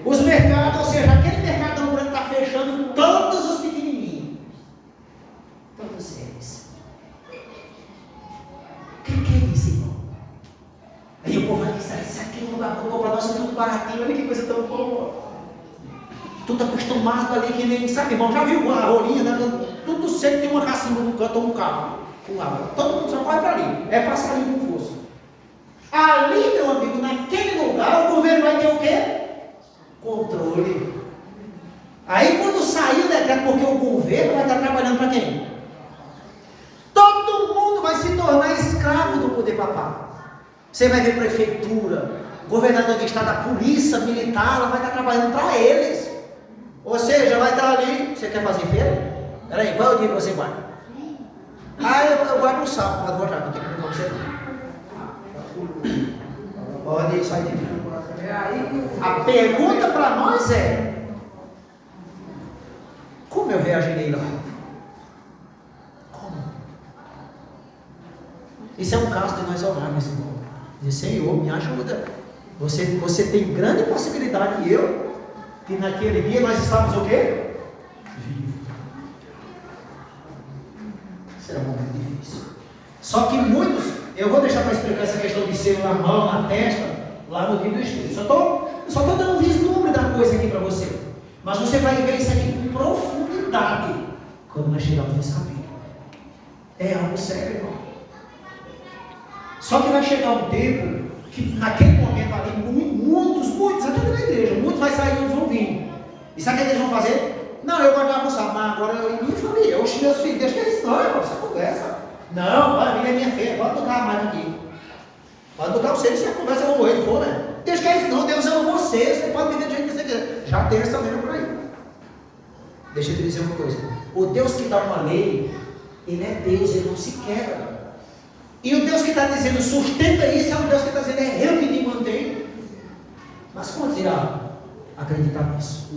A: Os mercados, ou seja, aquele mercadão grande está fechando todos os pequenininhos. Todos eles. O que é isso, irmão? Aí o povo vai dizer, isso aqui é um lugar bom para nós, é tudo baratinho, olha que coisa tão boa. Tudo acostumado ali, que nem, sabe, irmão, já viu a rolinha, né? Tudo sempre tem uma caçamba no canto ou um carro com água. Todo mundo só corre para ali. É passarinho com força. Ali, meu amigo, naquele lugar, o governo vai ter o quê? Controle. Aí quando sair o decreto, porque o governo vai estar trabalhando para quem? Todo mundo vai se tornar escravo do poder papal. Você vai ver prefeitura, governador de estado, a polícia militar, ela vai estar trabalhando para eles. Ou seja, vai estar ali. Você quer fazer feira? Peraí, qual é o dia que você guarda? Eu guardo um sábado, pode guardar, não tem que perguntar você não. Pode sair de mim. A pergunta para nós é: como eu reagirei lá? Como? Isso é um caso de nós orarmos, irmão. Dizer, Senhor, me ajuda. Você tem grande possibilidade, e eu, que naquele dia nós estávamos o quê? Vivos. Será um momento difícil. Só que muitos, eu vou deixar para explicar essa questão de selo na mão, na testa, lá no vídeo do estudo. Só estou dando um vislumbre da coisa aqui para você. Mas você vai ver isso aqui com profundidade quando nós chegarmos nesse capítulo. É algo sério, irmão. Só que vai chegar um tempo que naquele momento ali, muitos, até na igreja, muitos vai sair e uns vão vir. E sabe o que eles vão fazer? Não, eu guardava o sábado, mas agora eu e minha família, eu e meus filhos, deixa que eles estão, irmão, essa conversa. Não, bora vir a minha feira, pode botar a marca aqui. Pode botar você, se a conversa eu vou morrer de fome, né? Deixa que eles não, Deus ama você, você pode viver do jeito que você quiser. Já tem essa lei por aí. Deixa eu te dizer uma coisa. O Deus que dá uma lei, Ele é Deus, Ele não se quebra. E o Deus que está dizendo, sustenta isso, é o Deus que está dizendo, é eu que te mantenho. Mas quantos irá acreditar nisso?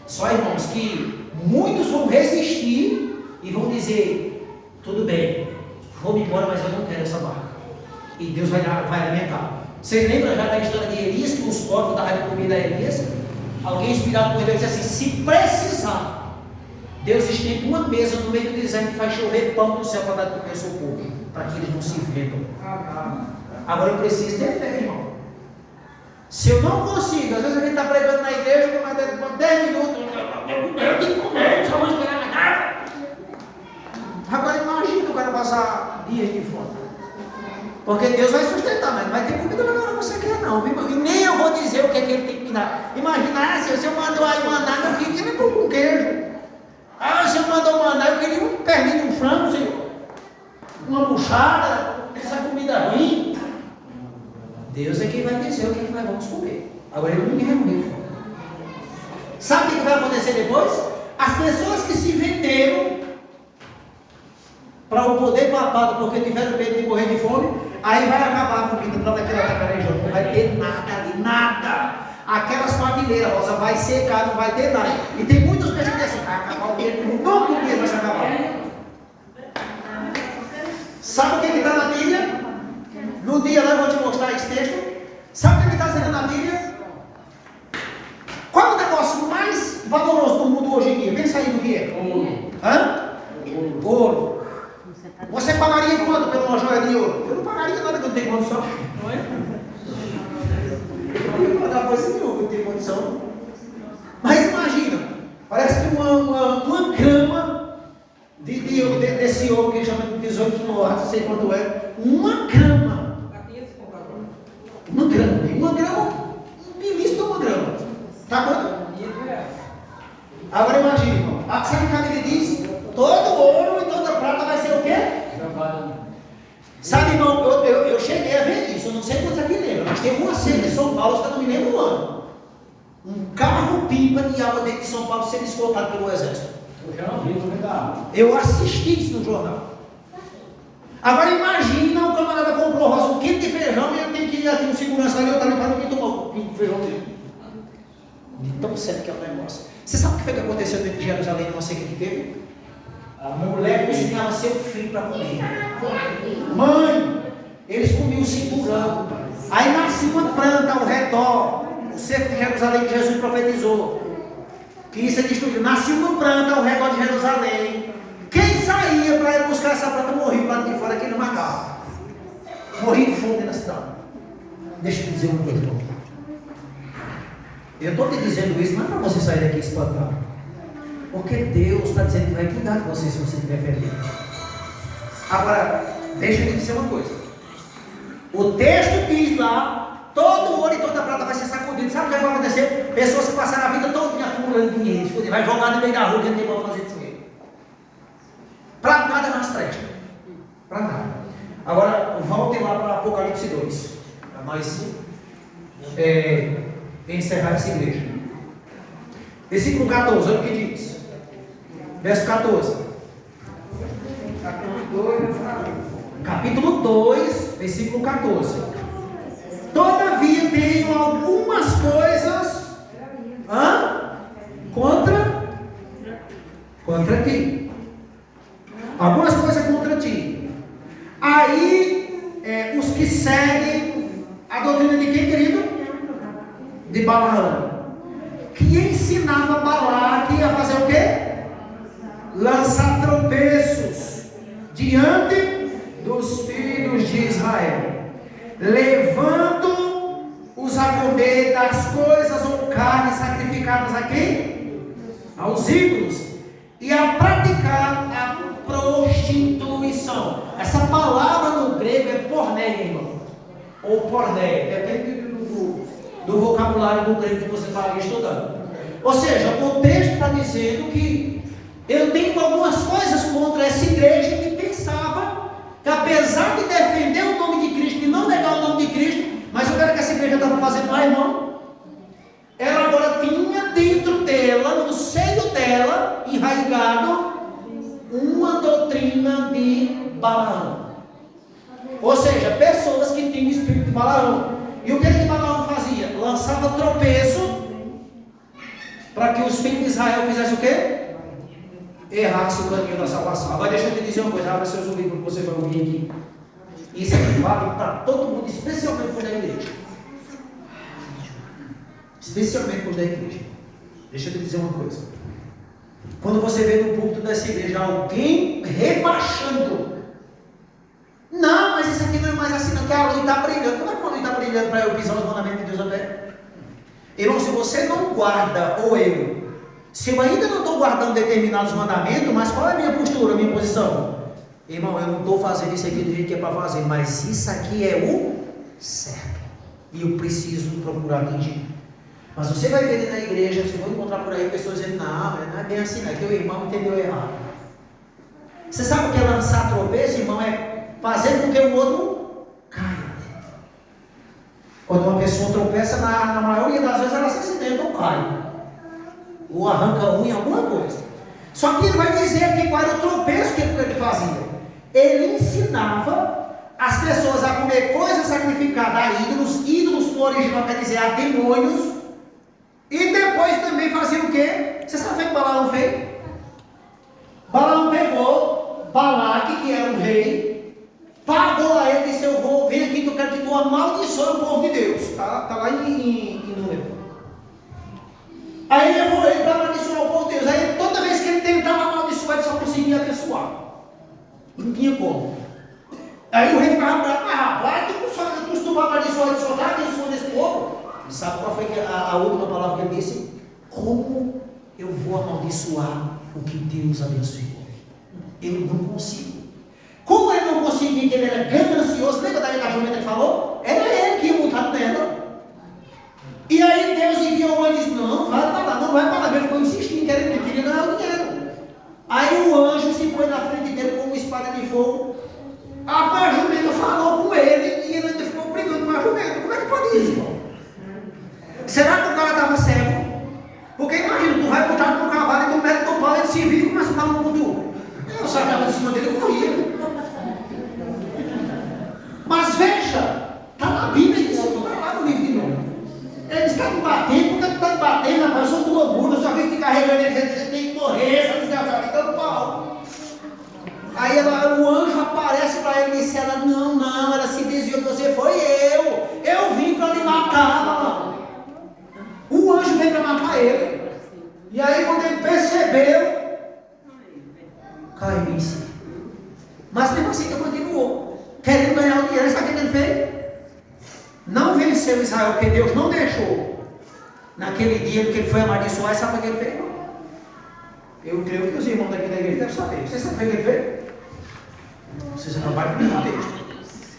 A: Só, irmãos, que muitos vão resistir e vão dizer, tudo bem, vou-me embora, mas eu não quero essa barca. E Deus vai alimentar. Vocês lembram já da história de Elias, que os corvos davam de comida a Elias? Alguém inspirado por Deus disse assim, se precisar, Deus estende uma mesa no meio do deserto que vai chover pão do céu para dar de comer ao seu povo, para que eles não se vendam. Agora eu preciso ter fé, irmão. Se eu não consigo, às vezes a gente está pregando na igreja, mas 10 minutos, eu tenho que comer, só vou esperar mais nada. Agora imagina o cara passar dias de fome. Porque Deus vai sustentar, mas não vai ter comida na hora que você quer, não. E nem eu vou dizer o que é que Ele tem que me dar. Imagina, se eu mandou aí maná, eu queria pão com queijo. Se eu mandou maná, eu queria um perninho de um frango, Senhor. Uma buchada, essa comida ruim. Deus é quem vai dizer o que nós vamos comer. Agora Ele não quer morrer de fome. Sabe o que vai acontecer depois? As pessoas que se venderam para o poder papado porque tiveram medo de morrer de fome, aí vai acabar a comida para daquela tacarejão, não vai ter nada ali, nada. Aquelas papileiras, Rosa, vai secar, não vai ter nada. E tem muitas pessoas que dizem, vai acabar o dinheiro, nunca o dinheiro vai se acabar. Sabe o que está na Bíblia? No dia lá eu vou te mostrar esse texto. Sabe o que está dizendo na Bíblia? Qual é o negócio mais valoroso do mundo hoje em dia? Pensa aí no que é. Ouro. Você pagaria quanto pela uma joia de ouro? Eu não pagaria nada que eu não tenho condição. Eu ia pagar uma grama desse ouro que chama de 18 quilos, não sei quanto é. Uma grama. Uma grama, um milímetro de uma grama. Tá quanto? Agora imagine, irmão. Sabe o que a Bíblia diz? Todo ouro e toda prata vai ser o quê? Sabe, irmão, eu cheguei a ver isso. Eu não sei quantos aqui lembram, mas teve uma cena em São Paulo, que eu não me lembro o ano. Um carro-pipa de água dentro de São Paulo sendo escoltado pelo exército. Eu assisti isso no jornal. Agora imagina o camarada comprou roça, um quilo de feijão e ele tem que ir aqui um segurança ali, eu estava para ninguém tomar um quilo de feijão dele. De tão sério que é o negócio. Você sabe o que foi que aconteceu dentro de Jerusalém numa seca que teve? A mulher cozinhava seu filho para comer. Mãe, eles comiam o cinturão. Aí nascia uma planta ao redor. O cerco de Jerusalém que Jesus profetizou. Que isso é destruído. Nascia uma planta ao redor de Jerusalém. Quem saía para ir buscar essa planta morria para de fora aqui no Macau. Morria de fome na cidade. Deixa eu te dizer uma coisa, irmão. Eu estou te dizendo isso não é para você sair daqui espantado. Porque Deus está dizendo que vai cuidar de você se você estiver feliz. Agora, deixa eu te dizer uma coisa. O texto diz lá, todo ouro e toda prata vai ser sacudido. Sabe o que vai acontecer? Pessoas que passaram a vida toda acumulando dinheiro, vai jogar no meio da rua que não tem como fazer dinheiro. Para nada mais presta. Para nada. Agora, voltem lá para Apocalipse 2. Para nós encerrar essa igreja. Versículo 14, olha o que diz. Verso 14. Capítulo 2, versículo 14. Todavia tenho algumas coisas contra ti. Algumas coisas contra ti. Aí, os que seguem a doutrina de quem, querido? De Balaão. Que ensinava Balaque a fazer o quê? Lançar tropeços diante dos filhos de Israel, levando-os a comer das coisas ou carnes sacrificadas a quem? Aos ídolos, e a praticar a prostituição. Essa palavra no grego é porneia, irmão, ou porneia, depende do vocabulário do grego que você está ali estudando. Ou seja, o texto está dizendo que eu tenho algumas coisas contra essa igreja que pensava que, apesar de defender o nome de Cristo e não negar o nome de Cristo, mas eu quero que essa igreja estava fazendo lá, irmão. Ela agora tinha dentro dela, no seio dela, enraizado, uma doutrina de Balaão. Ou seja, pessoas que tinham espírito de Balaão. E o que Balaão fazia? Lançava tropeço para que os filhos de Israel fizessem o quê? Errasse o caminho da salvação. Agora deixa eu te dizer uma coisa, abra seus ouvidos que você vai ouvir aqui. Isso aqui vale para todo mundo, especialmente por da igreja. Especialmente por da igreja. Deixa eu te dizer uma coisa. Quando você vê no púlpito dessa igreja alguém rebaixando, não, mas isso aqui não é mais assim, não, que a luz está brilhando. Como é que a luz está brilhando para eu pisar os mandamentos de Deus até? Irmão, se você não guarda, ou se eu ainda não estou guardando determinados mandamentos, mas qual é a minha postura, a minha posição? Irmão, eu não estou fazendo isso aqui do jeito que é para fazer, mas isso aqui é o certo. E eu preciso procurar atingir. Mas você vai ver na igreja, você vai encontrar por aí pessoas dizendo, não é bem assim, não é que o irmão entendeu errado. Você sabe o que é lançar tropeço, irmão? É fazer com que o outro caia. Quando uma pessoa tropeça, na maioria das vezes ela se acidenta ou cai. Ou arranca unha, alguma coisa. Só que ele vai dizer aqui qual era o tropeço que ele fazia. Ele ensinava as pessoas a comer coisas sacrificadas a ídolos no original quer dizer a demônios, e depois também fazia o quê? Você sabe o que Balaão fez? Balaão pegou Balaque, que era um rei, pagou a ele e disse, eu vou vir aqui que eu quero que tu amaldiçoe o povo de Deus. Está lá em número. Aí levou ele para amaldiçoar o povo de Deus. Aí toda vez que ele tentava amaldiçoar, ele só conseguia abençoar. Não tinha como. Aí o rei ficava bravo, mas rapaz, tu vai amaldiçoar, ele só está abençoando esse povo. E sabe qual foi a última palavra que ele disse? Como eu vou amaldiçoar o que Deus abençoou. Eu não consigo. Como ele não conseguia, que ele era ganancioso, lembra da jumenta que falou? Era ele que ia montar nela. E aí Deus enviou e disse, não vai para lá, não vai para lá. Ele ficou insistindo, que queria ganhar o dinheiro. Aí o anjo se põe na frente dele com uma espada de fogo. A jumenta falou com ele e ele ainda ficou brigando com a jumenta. Como é que pode isso, irmão? Será que o cara estava cego? Porque imagina, tu vai botar no cavalo e tu mete no pau, ele se vira e começa a falar com tu. Eu sacava de cima dele e corria. Mas veja, está na Bíblia isso, não está lá no livro de novo. Ele está me batendo, porque tu está me batendo, rapaz, eu sou tua bunda, eu só vim te carregando ele, você tem que morrer, essa desgraçada, me dando pau. Aí o anjo aparece para ele e disse, ela, não, ela se desviou de você, foi eu vim para lhe matar, mano. O anjo veio para matar ele. E aí quando ele percebeu, caiu em si. Mas mesmo assim ele continuou, querendo ganhar o dinheiro. Sabe o que ele fez? Não venceu Israel, porque Deus não deixou. Naquele dia que ele foi amaldiçoar, sabe o que ele fez? Eu creio que os irmãos daqui da igreja devem saber. Você sabe o que ele fez? Vocês acabaram de ler o texto.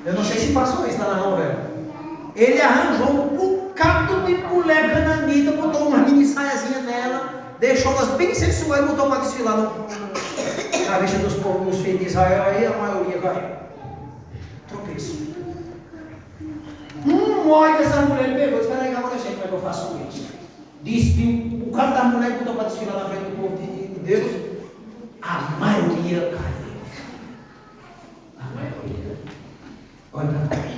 A: Eu não sei se passou isso lá na novela. Ele arranjou um bocado de mulher cananita, botou uma mini saiazinha nela, deixou elas bem sensuais e botou para desfilar na vista dos povos, dos filhos de Israel. Aí a maioria caiu. Tropeço. Olha essa mulher pegou. Espera aí que agora eu sei como é que eu faço com isso. Despiu o cara da mulher, botou para desfilar na frente do povo de Deus. A maioria caiu. A maioria. Olha.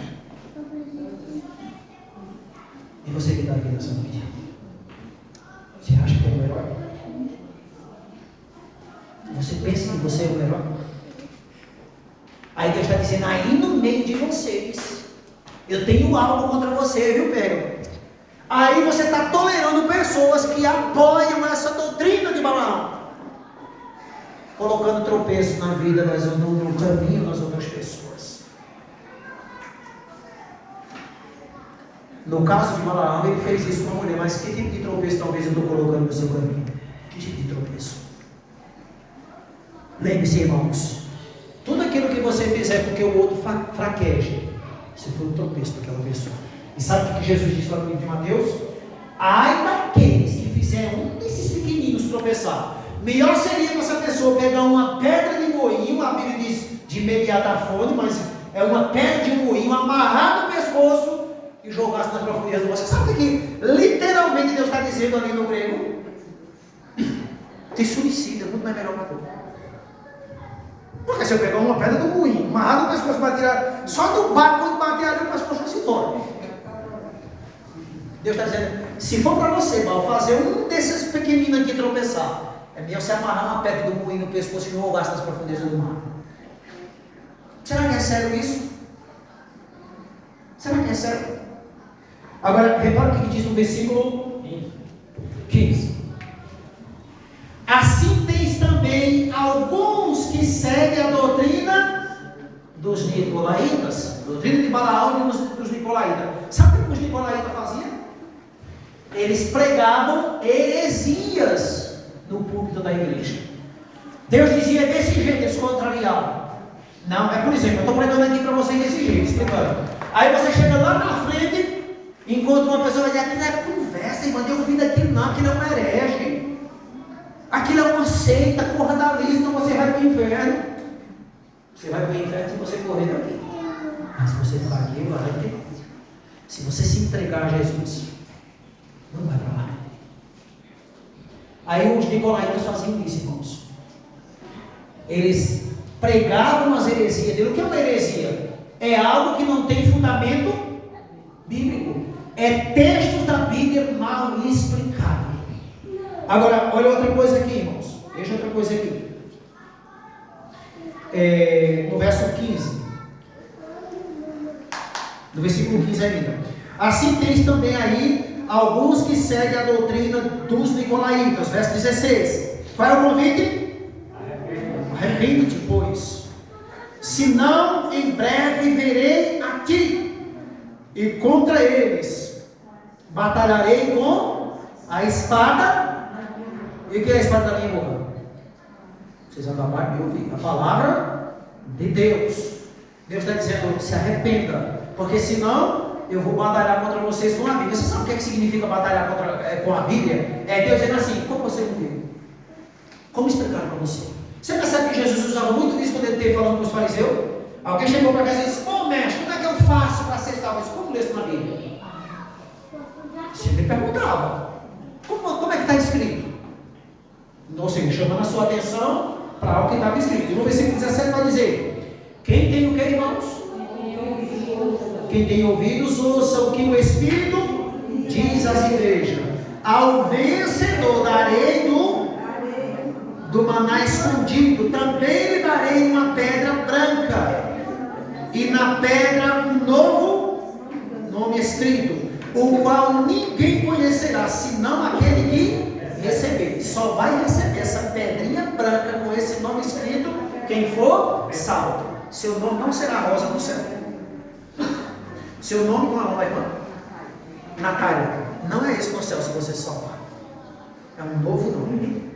A: E você que está aqui nessa noite? Você acha que é um herói? Você pensa que você é um herói? Aí Deus está dizendo, aí no meio de vocês, eu tenho algo contra você, viu, Pedro? Aí você está tolerando pessoas que apoiam essa doutrina de Balaão, colocando tropeço na vida, no caminho das outras pessoas. No caso de Balaão, ele fez isso com a mulher, mas que tipo de tropeço talvez eu estou colocando no seu caminho? Que tipo de tropeço? Lembre-se, irmãos, tudo aquilo que você fizer com que o outro fraqueje, isso foi um tropeço para aquela pessoa. E sabe o que Jesus disse lá no livro de Mateus? Ai daqueles que fizeram um desses pequeninos tropeçar. Melhor seria para essa pessoa pegar uma pedra de moinho, a Bíblia diz de mediatafone, mas é uma pedra de moinho amarrada no pescoço e jogasse nas profundezas do mar. Você sabe o que literalmente Deus está dizendo ali no grego? Te suicida, muito mais melhor para tu. Porque se eu pegar uma pedra do moinho, amarrar no pescoço, bater, só no barco, quando bater ali, o pescoço se torna. Deus está dizendo, se for para você, mal, fazer um desses pequeninos aqui tropeçar, é melhor você amarrar uma pedra do moinho no pescoço e jogar nas profundezas do mar. Será que é sério isso? Será que é sério? Agora, repara o que diz no versículo 15. Assim tens também alguns que seguem a doutrina dos nicolaítas, doutrina de Balaão e dos nicolaítas. Sabe o que os nicolaítas faziam? Eles pregavam heresias no púlpito da igreja. Deus dizia desse jeito, eles contrariavam. Não, é por exemplo, eu estou pregando aqui para vocês desse jeito, explicando. Aí você chega lá na frente, encontra uma pessoa e diz, aquilo é conversa, irmão, eu ouvi daquilo não, aquilo é um herege. Aquilo é uma seita, corra dali, senão você vai para o inferno. Você vai para o inferno se você correr daqui. Mas se você ficar aqui, vai ter. Se você se entregar a Jesus, não vai para lá. Aí os nicolaítas faziam isso, irmãos. Eles pregavam as heresias dele. O que é uma heresia? É algo que não tem fundamento bíblico. É texto da Bíblia mal explicado. Agora, olha outra coisa aqui, irmãos. Veja outra coisa aqui. No verso 15. No versículo 15 ainda. Assim tens também aí alguns que seguem a doutrina dos nicolaítas. Verso 16. Qual é o convite? Arrepende-te, pois. Senão, em breve verei a ti e contra eles batalharei com a espada. E o que é a espada da minha boca? Vocês acabaram de me ouvir. A palavra de Deus. Deus está dizendo, se arrependa, porque senão eu vou batalhar contra vocês com a Bíblia. Você sabe o que significa batalhar com a Bíblia? É Deus dizendo assim, como você não viu? Como explicar para você? Você percebe que Jesus usava muito isso quando ele esteve falando com os fariseus? Alguém chegou para casa e disse, mestre, como é que eu faço para ser salvo? Como lê isso na Bíblia? Você me perguntava, como é que está escrito? Ou seja, chamando a sua atenção para algo que estava escrito. E no versículo 17 vai dizer, quem tem o que, irmãos? Quem tem ouvidos, ouça o que o Espírito diz às igrejas. Ao vencedor darei do maná escondido, também lhe darei uma pedra branca, e na pedra um novo nome escrito, o qual ninguém conhecerá, senão aquele que receber. Só vai receber essa pedrinha branca com esse nome escrito quem for salvo. Seu nome não será rosa no céu. Seu nome, como é o nome da irmã? Natália. Não é esse no céu se você se salvar. É um novo nome.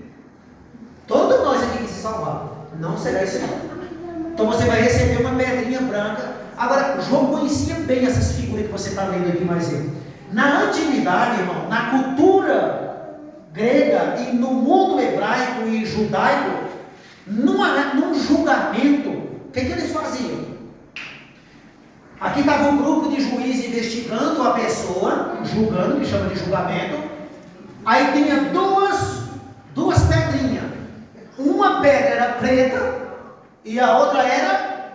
A: Todos nós aqui que se salvar, não será esse nome. Então você vai receber uma pedrinha branca. Agora, João conhecia bem essas figuras que você está lendo aqui mais cedo. Na antiguidade, irmão, na cultura grega e no mundo hebraico e judaico, num julgamento, o que eles faziam? Aqui estava um grupo de juízes investigando a pessoa, julgando, que chama de julgamento. Aí tinha duas pedrinhas. Uma pedra era preta e a outra era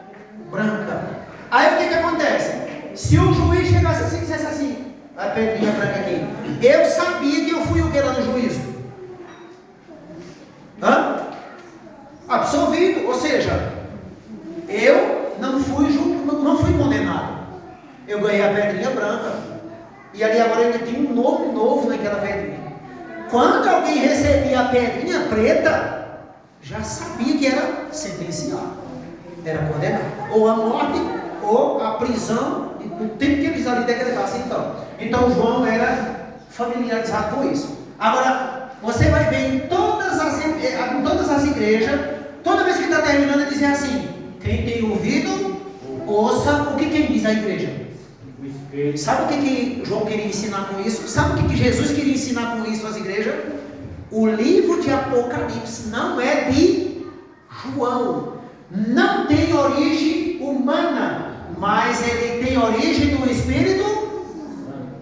A: branca. Aí o que acontece? Se o juiz chegasse assim e dissesse assim, a pedrinha branca aqui, eu sabia que eu fui o que lá no juízo? Absolvido, ou seja, eu não fui condenado. Eu ganhei a pedrinha branca. E ali agora ele tinha um nome novo naquela pedrinha. Quando alguém recebia a pedrinha preta, já sabia que era sentenciado. Era condenado. Ou a morte, ou a prisão, o tempo que eles ali decretassem então. Então João era familiarizado com isso. Agora, você vai ver em todas as igrejas, toda vez que está terminando, ele diz assim, quem tem ouvido, ouça o que quem diz a igreja. Sabe o que João queria ensinar com isso? Sabe o que Jesus queria ensinar com isso às igrejas? O livro de Apocalipse não é de João. Não tem origem humana, mas ele tem origem do Espírito.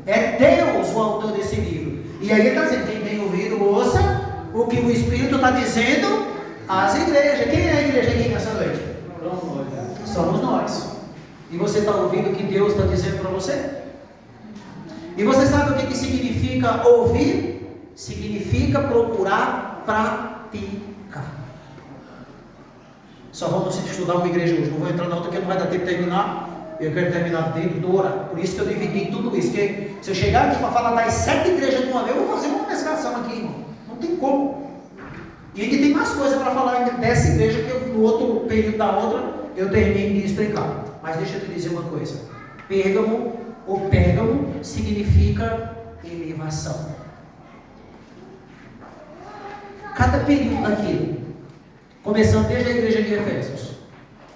A: É Deus o autor desse livro. E aí ele está dizendo, quem tem ouvido, ouça o que o Espírito está dizendo às igrejas. Quem é a igreja aqui nessa noite? Somos nós. E você está ouvindo o que Deus está dizendo para você? E você sabe o que significa ouvir? Significa procurar praticar. Só vamos estudar uma igreja hoje. Não vou entrar na outra porque não vai dar tempo de terminar. Eu quero terminar dentro do horário. Por isso que eu dividi tudo isso. Porque se eu chegar aqui para falar das 7 igrejas de uma vez, eu vou fazer uma pescação aqui, irmão. Não tem como. E ainda tem mais coisa para falar dessa igreja que no outro período da outra eu termino de explicar. Mas deixa eu te dizer uma coisa. Pérgamo significa elevação. Cada período daquilo, começando desde a igreja de Efésios,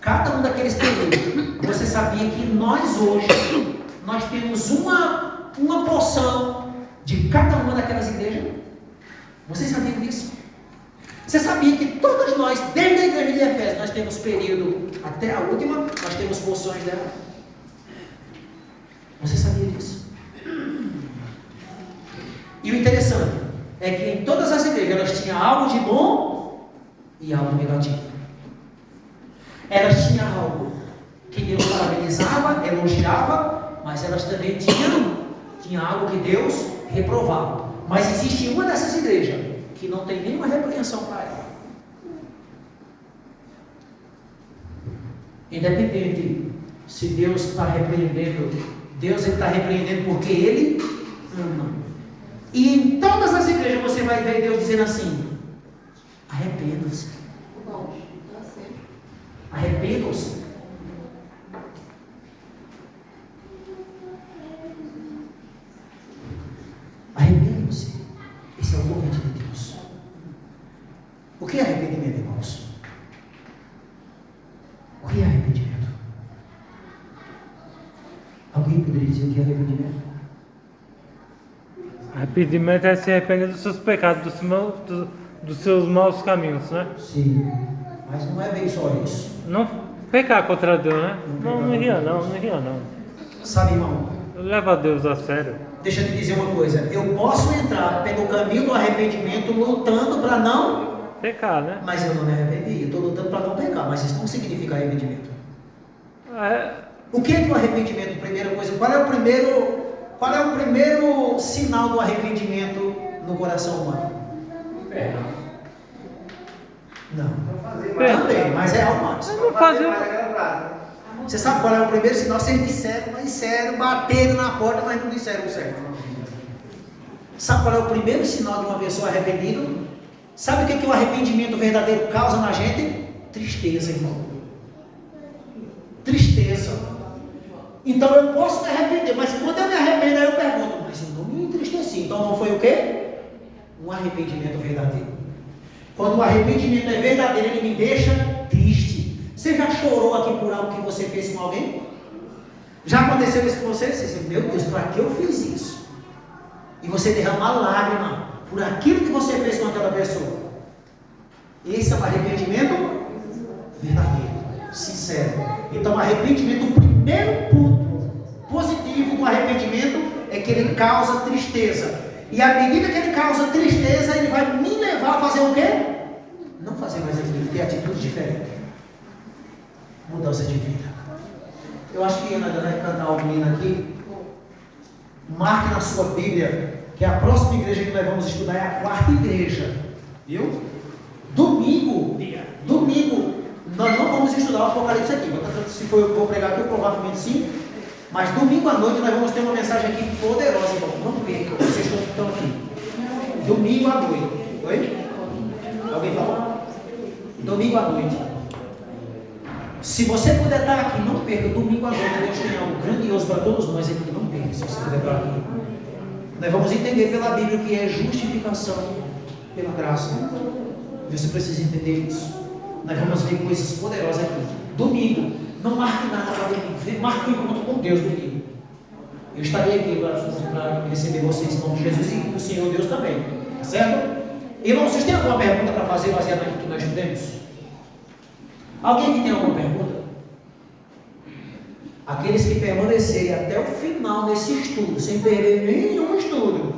A: cada um daqueles períodos, você sabia que nós hoje, nós temos uma porção de cada uma daquelas igrejas? Vocês sabiam disso? Você sabia que todas nós, desde a igreja de Efésios, nós temos período até a última, nós temos porções dela? Você sabia disso? E o interessante é que em todas as igrejas elas tinham algo de bom e algo negativo. Elas tinham algo que Deus parabenizava, elogiava, mas elas também tinham algo que Deus reprovava. Mas existe uma dessas igrejas que não tem nenhuma repreensão para ela. Independente se Deus está repreendendo, Deus está repreendendo porque Ele ama. E em todas as igrejas você vai ver Deus dizendo assim, arrependam-se. Arrependam-se. O que é arrependimento, irmãos? O que é arrependimento? Alguém poderia dizer o que é arrependimento?
C: Arrependimento é se arrepender dos seus pecados, dos seus maus caminhos, né?
A: Sim, mas não é bem só isso.
C: Não pecar contra Deus, né? Não ria não.
A: Sabe, irmão?
C: Leva Deus a sério.
A: Deixa eu te dizer uma coisa. Eu posso entrar pelo caminho do arrependimento lutando para não
C: Pecar, né?
A: mas eu não me arrependi. Eu estou lutando para não pecar, mas isso não significa arrependimento. O que é o arrependimento? Primeira coisa, qual é o primeiro sinal do arrependimento no coração humano? Não. Também, mas é algo mais.
C: Não fazer.
A: Você sabe qual é o primeiro sinal? Vocês disseram, bateram na porta, mas não disseram o certo. Sabe qual é o primeiro sinal de uma pessoa arrependida? Sabe o que o arrependimento verdadeiro causa na gente? Tristeza, irmão. Tristeza. Então eu posso me arrepender, mas quando eu me arrependo, aí eu pergunto, mas eu não me entristeci. Então não foi o quê? Um arrependimento verdadeiro. Quando o arrependimento é verdadeiro, ele me deixa triste. Você já chorou aqui por algo que você fez com alguém? Já aconteceu isso com você? Você disse, meu Deus, para que eu fiz isso? E você derrama lágrima por aquilo que você fez com aquela pessoa. Esse é um arrependimento verdadeiro, sincero. Então, arrependimento, o primeiro ponto positivo do arrependimento é que ele causa tristeza. E à medida que ele causa tristeza, ele vai me levar a fazer o quê? Não fazer mais aquilo, ter atitude diferente. Mudança de vida. Eu acho que Ana vai cantar o menino aqui. Marque na sua Bíblia que a próxima igreja que nós vamos estudar é a quarta igreja. Viu? Domingo, nós não vamos estudar o Apocalipse aqui. Se for eu vou pregar aqui, provavelmente sim. Mas domingo à noite nós vamos ter uma mensagem aqui poderosa, irmão. Não perca, vocês estão aqui. Domingo à noite. Oi? Alguém falou? Domingo à noite. Se você puder estar aqui, não perca. Domingo à noite Deus tem algo grandioso para todos nós aqui. Não perca, se você puder estar aqui. Nós vamos entender pela Bíblia o que é justificação pela graça. Você precisa entender isso. Nós vamos ver coisas poderosas aqui. Domingo, não marque nada para domingo. Marque um encontro com Deus domingo. Eu estarei aqui para receber vocês em nome de Jesus e o Senhor Deus também. Tá certo? Irmão, vocês têm alguma pergunta para fazer baseada naquilo que nós estudamos? Alguém que tem alguma pergunta? Aqueles que permanecerem até o final desse estudo, sem perder nenhum estudo,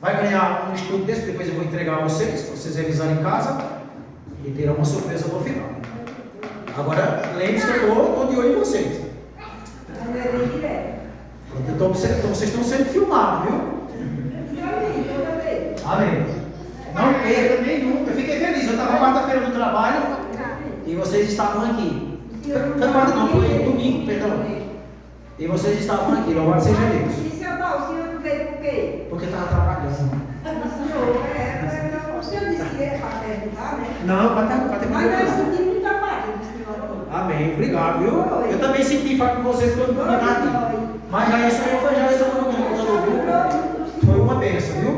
A: vai ganhar um estudo desse, depois eu vou entregar a vocês, para vocês revisarem em casa, e terão uma surpresa no final. Agora, lembre-se que eu estou de olho em vocês. Então, vocês estão sendo filmados, viu? Amém. Não perca nenhum. Eu fiquei feliz, eu estava quarta-feira no trabalho e vocês estavam aqui. Não, foi domingo, perdão. E vocês estavam aqui, louvado seja Deus.
F: E seu Paulo, o senhor não veio por quê?
A: Porque estava trabalhando.
F: O senhor disse que é para perguntar, né?
A: Não, para ter
F: Mas nós sentimos muita falta do senhor.
A: Amém, obrigado, viu? Eu também senti falta com vocês quando eu estava aqui. Mas já isso foi um grupo. Foi uma bênção, viu?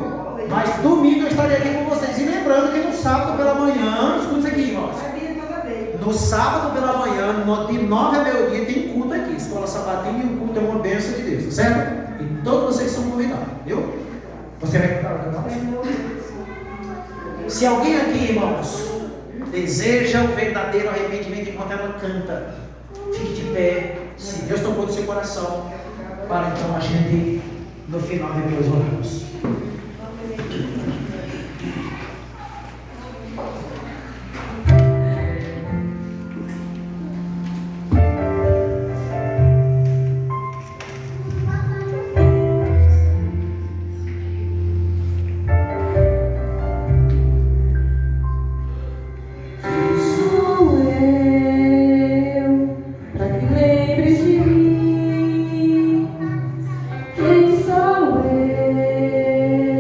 A: Mas domingo eu estarei aqui com vocês. E lembrando que no sábado pela manhã, escuta isso aqui, irmãos. No sábado pela manhã, de 9 a meio-dia, tem culto aqui. Escola Sabatina e o culto é uma bênção de Deus, tá certo? E todos vocês são convidados, viu? Você vai cantar? Se alguém aqui, irmãos, deseja o verdadeiro arrependimento enquanto ela canta, fique de pé. Se Deus tocou no seu coração, para então a gente, no final, depois oramos.
G: Quem sou eu?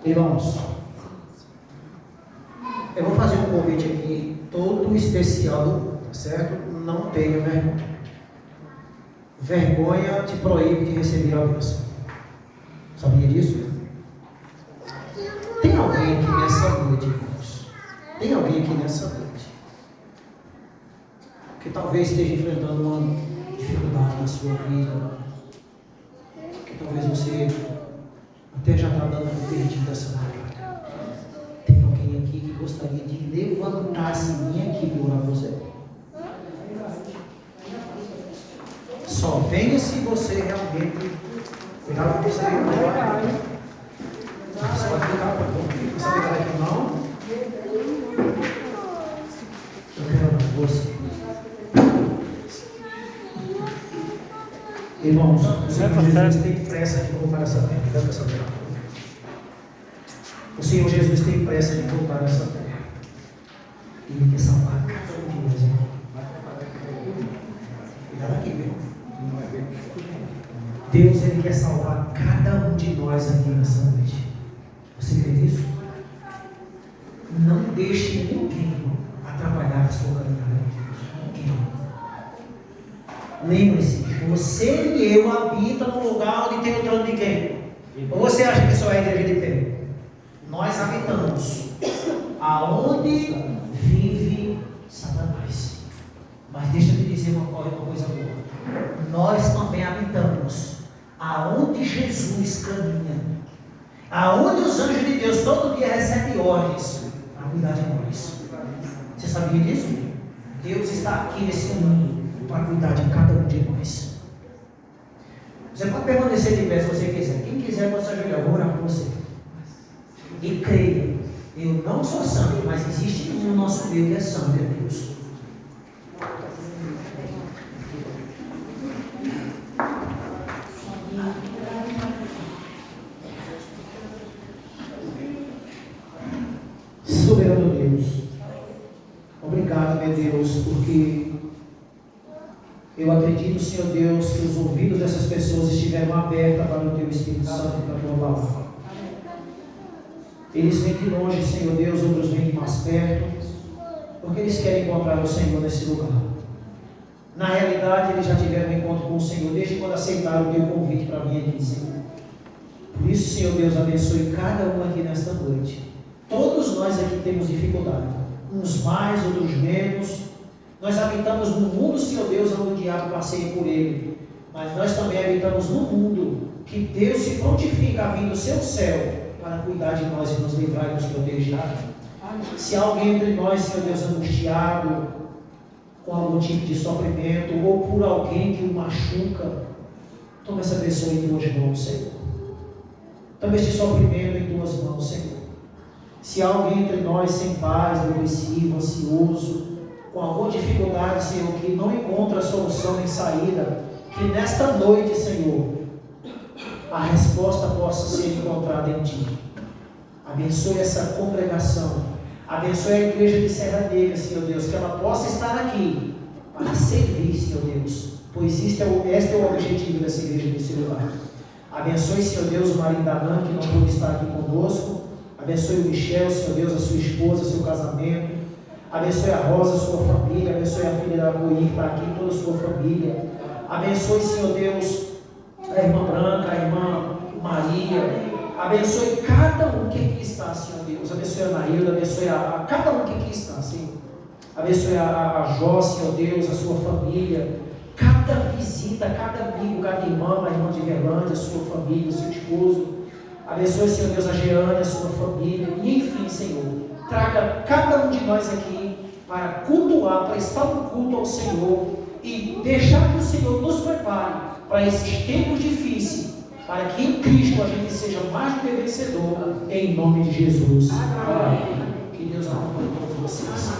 A: Irmãos, eu vou fazer um convite aqui, todo especial, certo? Não tenha vergonha. Vergonha te proíbe de receber a bênção. Sabia disso? Tem alguém aqui nessa noite, irmãos? Tem alguém aqui nessa noite que talvez esteja enfrentando uma dificuldade na sua vida, que talvez você até já está dando um perdido dessa batalha. Tem alguém aqui que gostaria de levantar-se e vir aqui e orar por você? Só venha se você realmente. Cuidado com você aí, não vai. Você vai ficar para você vai ficar aqui não? Eu quero orar por você. Irmãos, o Senhor Jesus tem pressa de voltar essa terra. O Senhor Jesus tem pressa de voltar essa terra. Ele quer salvar cada um de nós aqui. Cuidado aqui, meu. Deus, Ele quer salvar cada um de nós aqui nessa noite. Você crê nisso? Não deixe ninguém, irmão, atrapalhar a sua caminhada. Ninguém. Lembre-se, você e eu habitam num lugar onde tem o trono de quem? Ou você acha que só é a igreja de pé? Nós habitamos aonde vive Satanás. Mas deixa eu te dizer uma coisa boa. Nós também habitamos aonde Jesus caminha, aonde os anjos de Deus todo dia recebem ordens para cuidar de nós. Você sabia disso? Deus está aqui nesse mundo para cuidar de cada um de nós. Você pode permanecer de pé se você quiser. Quem quiser pode se ajoelhar, eu vou orar por você. E creia, eu não sou santo, mas existe um no nosso meio que é santo, é Deus. Soberano Deus, obrigado, meu Deus, porque eu acredito, Senhor Deus, que os ouvidos dessas pessoas estiveram abertos para o Teu Espírito Santo e para a Tua palavra. Eles vêm de longe, Senhor Deus, outros vêm de mais perto, porque eles querem encontrar o Senhor nesse lugar. Na realidade, eles já tiveram um encontro com o Senhor desde quando aceitaram o Teu convite para vir aqui, Senhor. Por isso, Senhor Deus, abençoe cada um aqui nesta noite. Todos nós aqui temos dificuldade, uns mais, outros menos. Nós habitamos no mundo, Senhor Deus, onde o diabo passeia por ele, mas nós também habitamos no mundo que Deus se prontifica a vir do seu céu para cuidar de nós e nos livrar e nos proteger. Se há alguém entre nós, Senhor Deus, angustiado com algum tipo de sofrimento ou por alguém que o machuca, toma essa pessoa em tuas mãos, Senhor. Toma este sofrimento em tuas mãos, Senhor. Se há alguém entre nós sem paz, depressivo, ansioso, com alguma dificuldade, Senhor, que não encontra solução nem saída, que nesta noite, Senhor, a resposta possa ser encontrada em Ti. Abençoe essa congregação, abençoe a igreja de Serra Negra, Senhor Deus, que ela possa estar aqui para servir, Senhor Deus, pois este é o objetivo dessa igreja nesse lugar. Abençoe, Senhor Deus, o marido da Ana, que não pôde estar aqui conosco. Abençoe o Michel, Senhor Deus, a sua esposa, seu casamento. Abençoe a Rosa, a sua família. Abençoe a filha da Coí, que está aqui, toda a sua família. Abençoe, Senhor Deus, a irmã Branca, a irmã Maria. Abençoe cada um que aqui está, Senhor Deus. Abençoe a Nailda, abençoe a cada um que aqui está, Senhor. Abençoe a Jó, Senhor Deus, a sua família. Cada visita, cada amigo, cada irmã, a irmã de Verlândia, a sua família, o seu esposo. Abençoe, Senhor Deus, a Jeane, a sua família. E enfim, Senhor, traga cada um de nós aqui para cultuar, prestar um culto ao Senhor e deixar que o Senhor nos prepare para esses tempos difíceis, para que em Cristo a gente seja mais do que vencedor, em nome de Jesus. Amém. Que Deus acompanhe todos vocês.